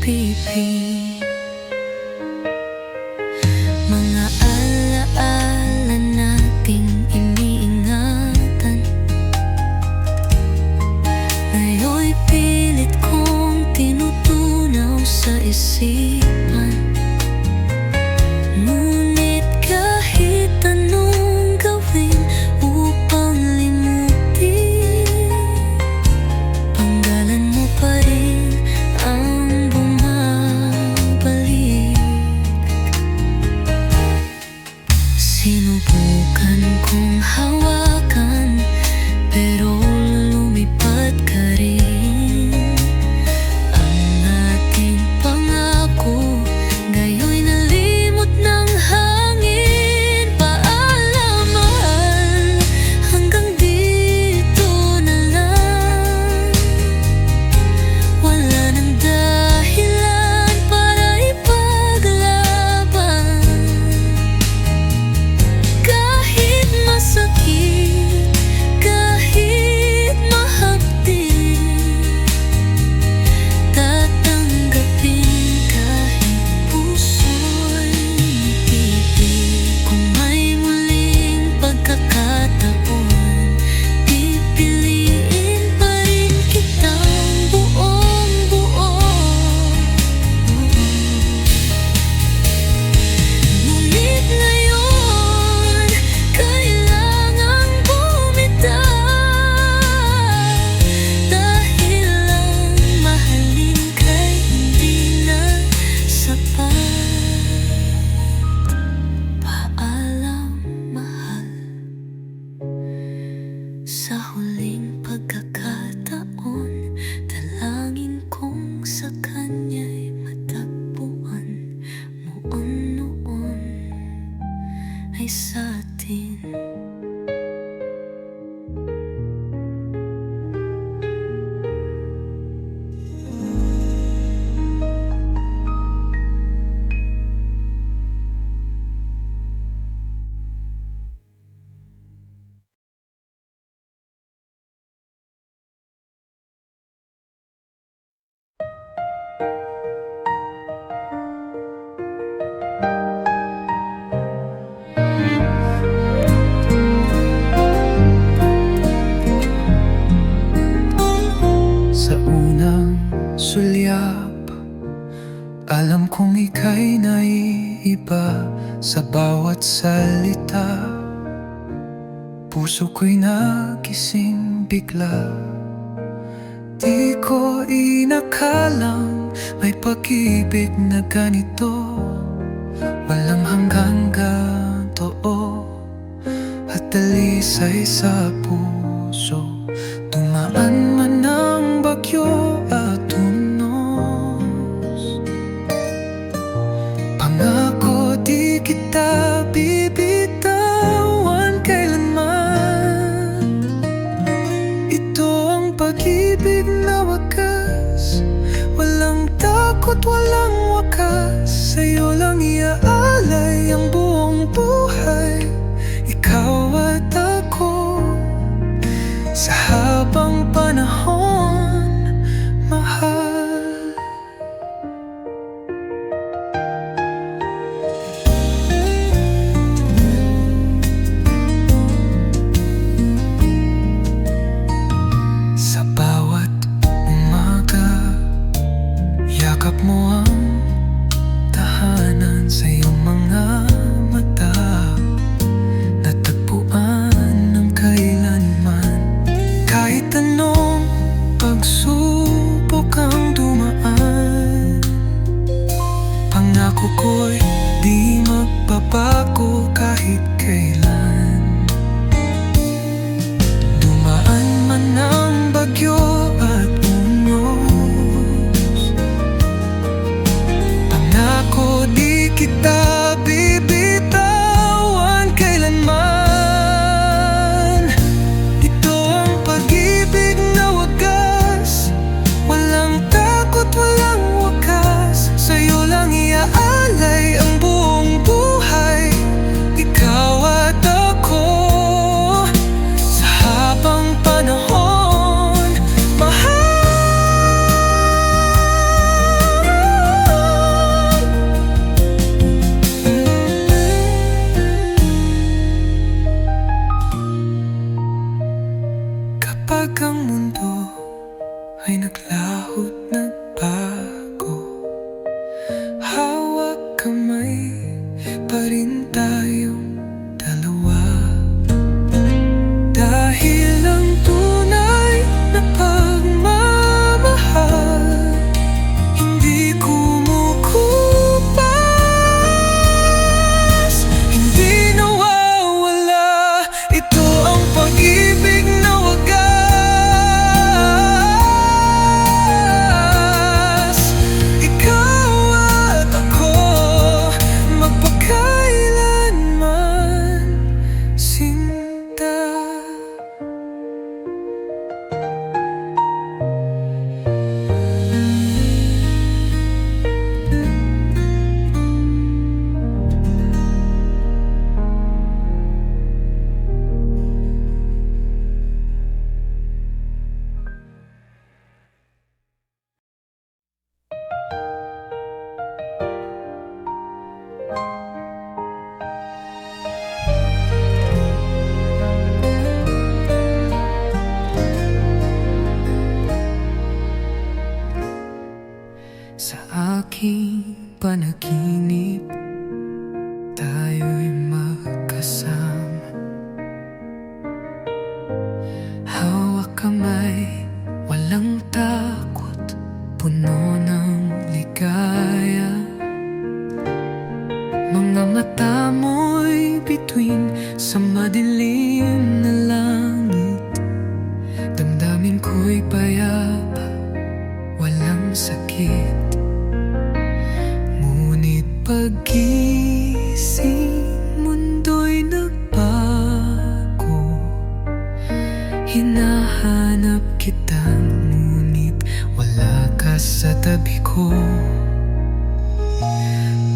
pag-ibig. Mga alaala nating iniingatan, ngayon'y pilit kong tinutunaw sa isipan. Ngunit kahit anong gawin upang limutin, panggalan mo pa rin ang bumabalik. Sinubukan kong hawakan, pero lumipad ka rin. Ang ating pangako ngayo'y nalimot ng hangin. Paalam, mahal, hanggang dito na lang. Wala nang dahilan para ipaglaban. Kahit masakit, kahit mahapdi, tatanggapin kahit puso'y ibig. Kung may muling pagkakataon, pipiliin pa rin kitang buong-buo. Ngunit ngayon, kailangang bumitaw, dahil ang mahalin ka'y hindi na sapat. Paalam, mahal, sa huling pagkakataon, dalangin kong sa kanya'y matagpuan mo ang noon ay sa atin. Sa unang sulyap, alam kong ika'y naiiba. Sa bawat salita, puso ko'y nagising bigla. Di ko inakalang may pag-ibig na ganito, walang hanggang totoo at dalisay sa puso. Dumaan man ang bagyo at unos, pangako di kita bibitawan kailanman. Ito ang pag-ibig na wagas, walang takot, walang wakas. Sa'yo lang iaalay ang buong buhay, ikaw at ako. Sa habang panahon, mahal. Sa bawat umaga, yakap mo ang tahanan sa iyong mga mata. Natagpuan ng kailanman, kahit anong pagsubok ang dumaan. Pangako ko'y di magbabago kahit kailan. Dumaan man ang bagyo at unos, pangako di kita bibitawan kailanman. Ito ang pag-ibig na wagas, walang takot, walang wakas. Sa'yo lang iaalay ang buong buhay, ikaw at ako. Sa habang panahon, mahal. Sa aking panaginip, tayo'y magkasama. Hawak kamay, walang takot, puno ng ligaya. Mga mata mo'y bituin sa madilim na langit. Damdamin ko'y payapa, walang sakit. Ngunit pag-gising, mundo'y nagbago. Hinahanap kita, ngunit wala ka sa tabi ko.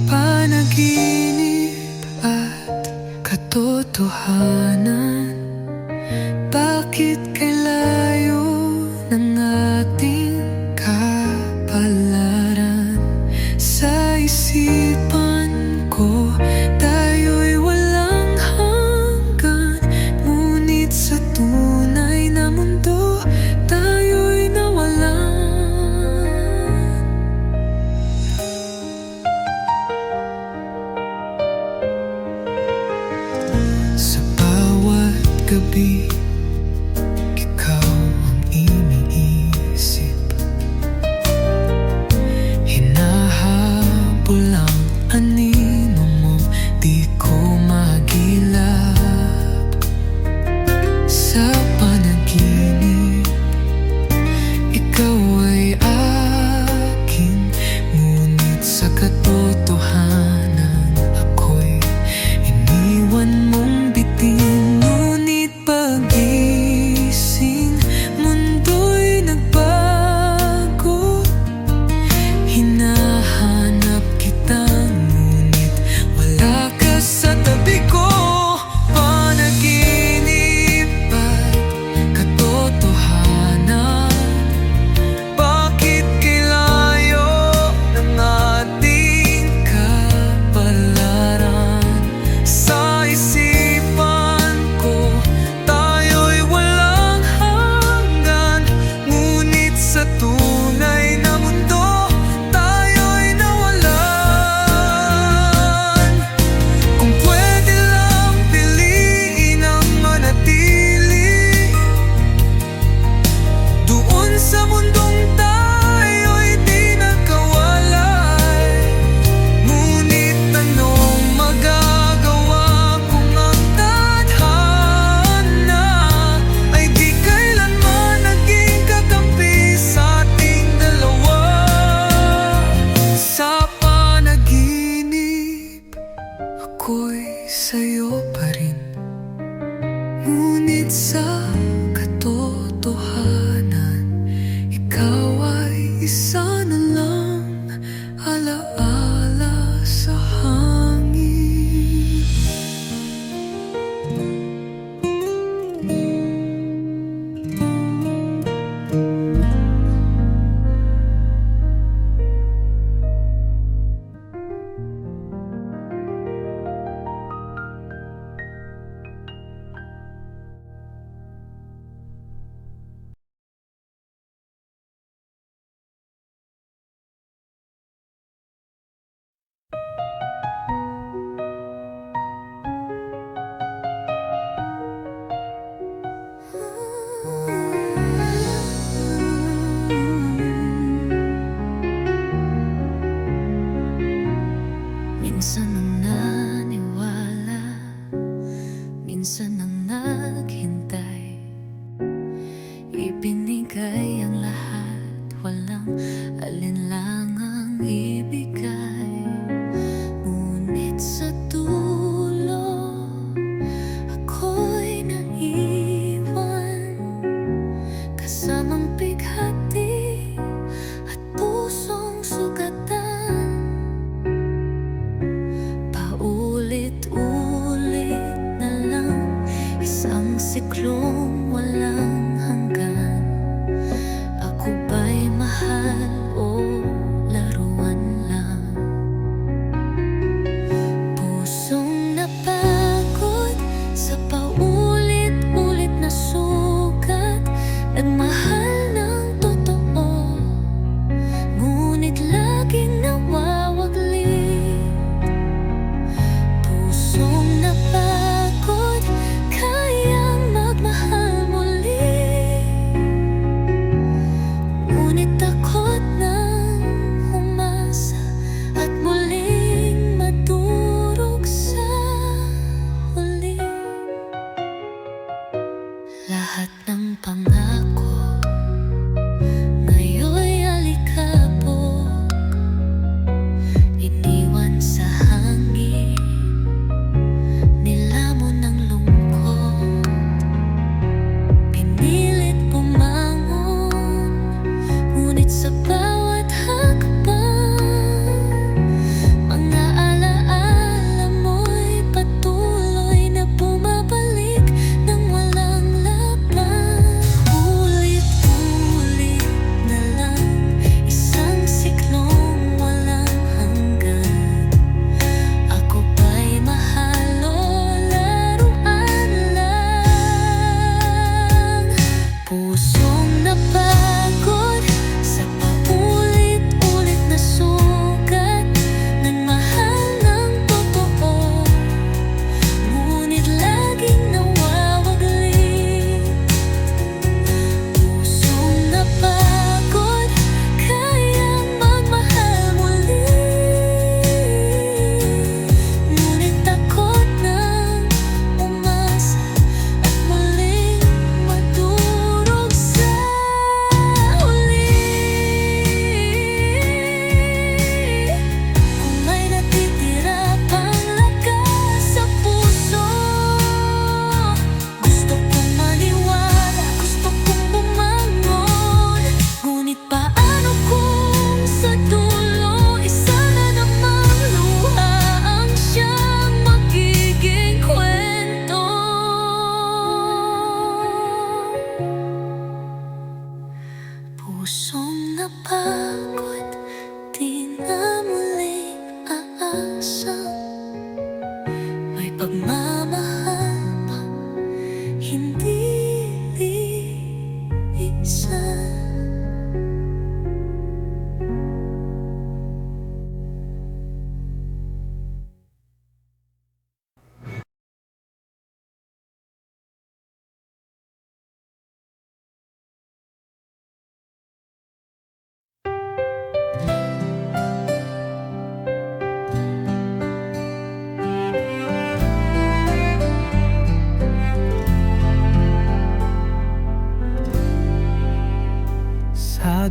Panaginip at katotohanan, bakit kay layo ng ating kapalaran? Sa isipan ko, tayo'y walang hanggan, ngunit sa tunay na mundo, tayo'y nawalan. Sa bawat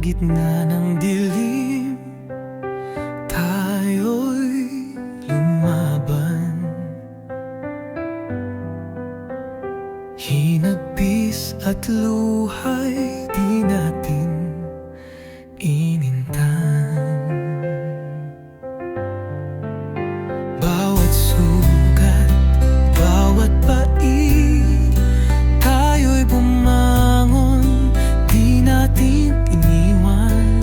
gitna ng dilim, tayo'y lumaban. Hinagpis at luhay di natin inintan. Bawat sugat, bawat pait, tayo'y bumangon, di natin iniwan.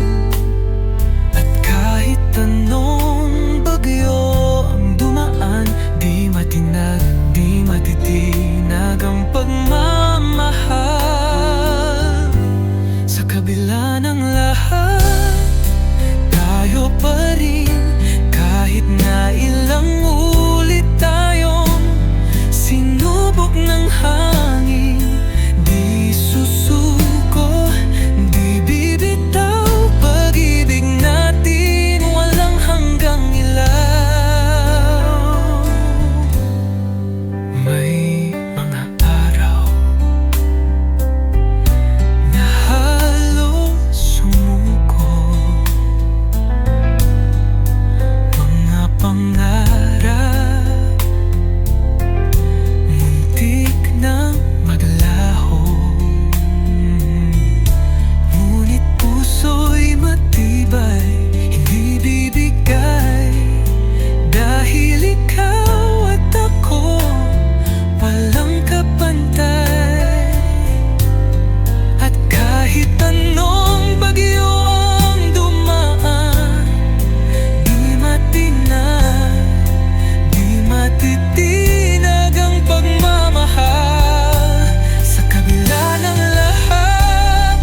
At kahit anong bagyo ang dumaan, di matinag, di matitinag ang pagmamahal. Sa kabila ng lahat, tayo pa rin, kahit na ilang ulit tayong sinubok ng hangin. Di susuko, di bibitaw, pag-ibig natin walang hanggang ilaw. May mga araw na halos sumuko, mga pangarap muntik nang maglaho. Ngunit puso'y matibay, hindi bibigay, dahil ikaw at ako walang kapantay. At kahit anong bagyo ang dumaan, di matinag, di matitinag ang pagmamahal. Sa kabila ng lahat,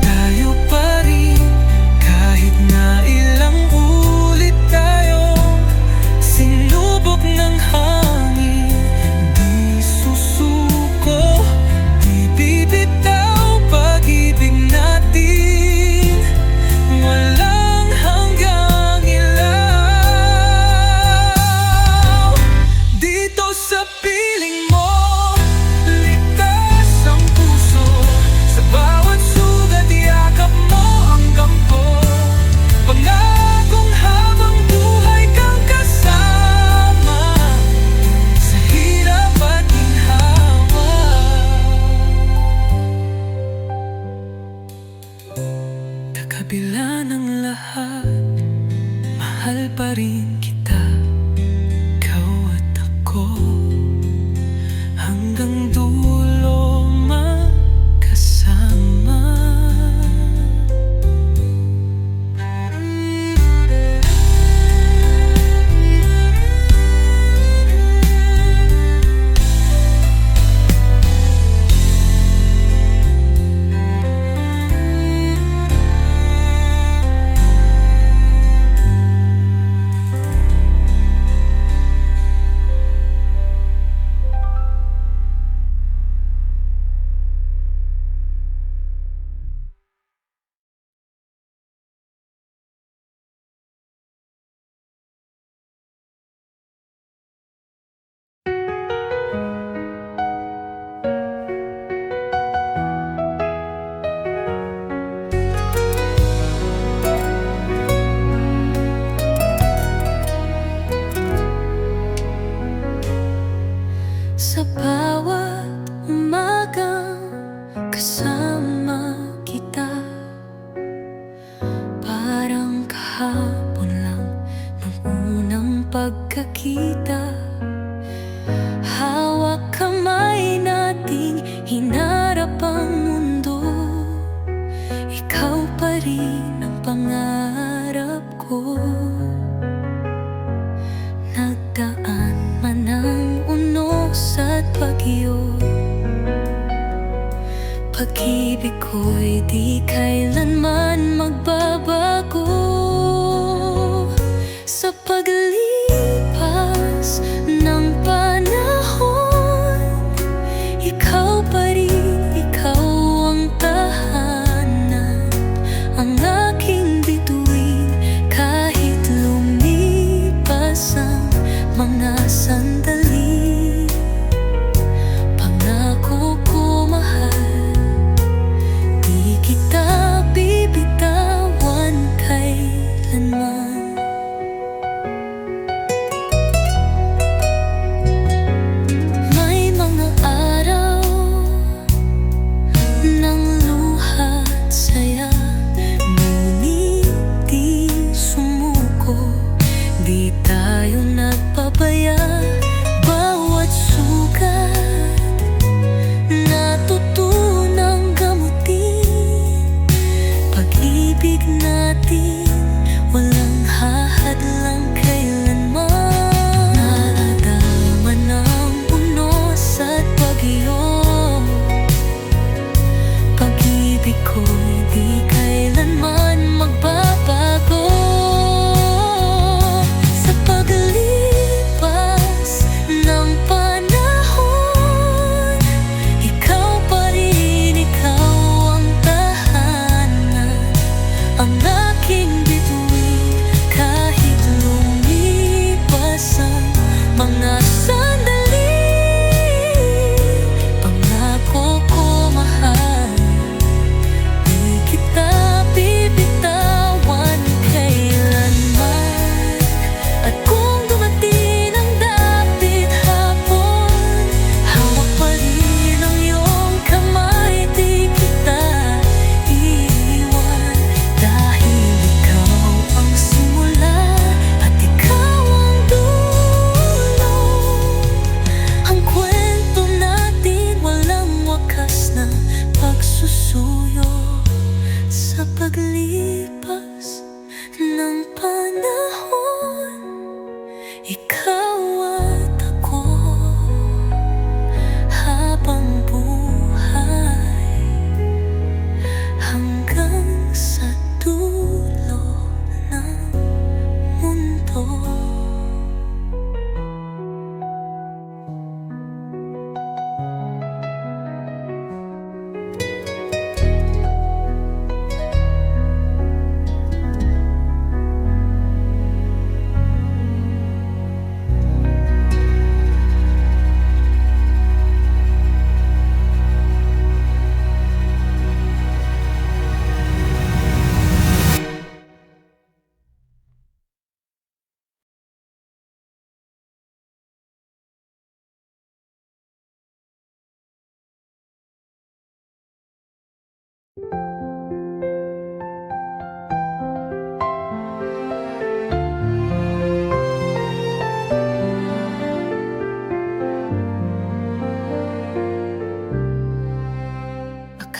tayo pa rin, kahit na ilang ulit tayong sinubok ng hangin. Di susuko, di bibitaw, pag-ibig natin walang hanggang ilaw. Dito sa piling mo, ligtas ang puso, sa bawat sugat yakap mo ang kampo. Pangakong habang buhay kang kasama, sa hirap at ginhawa. Sa kabila ng lahat, mahal pa rin kita, ikaw at ako, hanggang dulo magkasama. Sa bawat umagang kasama kita, parang kahapon lang nung unang pagkakita. Hawak kamay nating hinarap ang mundo, ikaw pa rin ang pangarap ko. Nagdaan man ang unos at bagyo, pag-ibig ko'y di kailanman magbabago. Sa paglipas ng panahon, ikaw pa rin, ikaw ang tahanan, ang aking bituin.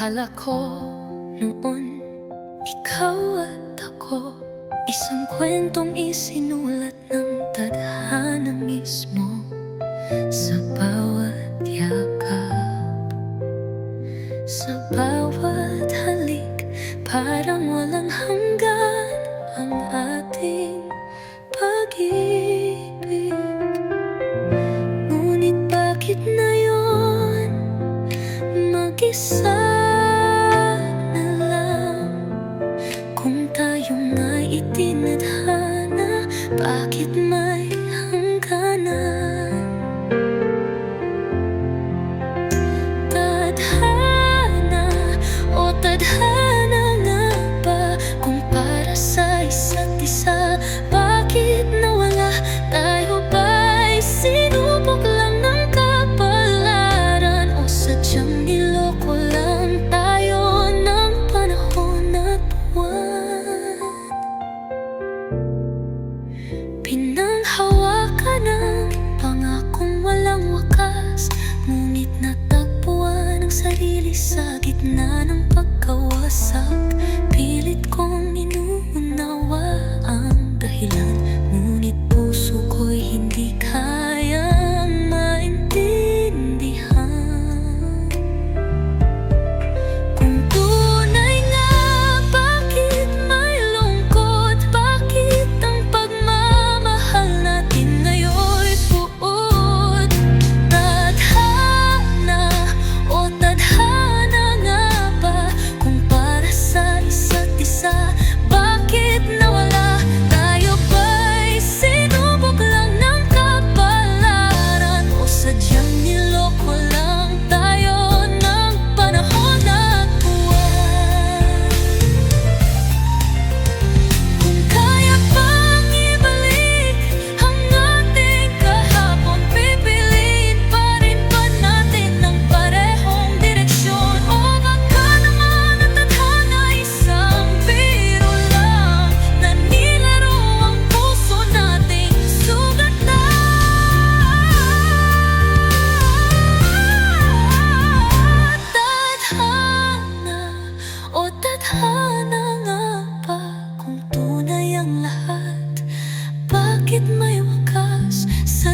Akala ko noon ikaw at ako, isang kwentong isinulat ng tadhana mismo. Sa bawat yakap, sa bawat halik, parang walang hanggan ang ating pag-ibig. Ngunit bakit na yun mag-isa na lang? Kung tayo nga'y itinadhana, bakit may hangganan? Tadhana o tadhana nga ba? Kung para sa isa't isa, bakit nawala? Tayo ba'y sinubok lang ng kapalaran? O sadyang niloko lang tayo ng panahon at buwan? Pinanghawakan ng pangakong walang wakas, ngunit natagpuan ang sarili sa gitna ng pagkawasak. Pilit kong inuunawa ang dahilan, ngunit puso ko'y hindi kayang maintindihan. Kung tunay nga, bakit may lungkot? Bakit ang pagmamahal natin ngayon'y buod? Tadhana o tadhana nga ba? Kung para sa isa't isa, bakit nawala? Tayo ba'y sinubok lang ng kapalaran? O sadyang niloko lang tayo ng panahon at buwan? Kung kaya pang ibalik ang ating kahapon, pipiliin pa rin ba natin ng parehong direksyon? O baka naman ang tadhana isang biro lang na nilaro ang puso nating sugatan? Tadhana o tadhana nga ba? Kung tunay ang lahat, bakit may wakas sa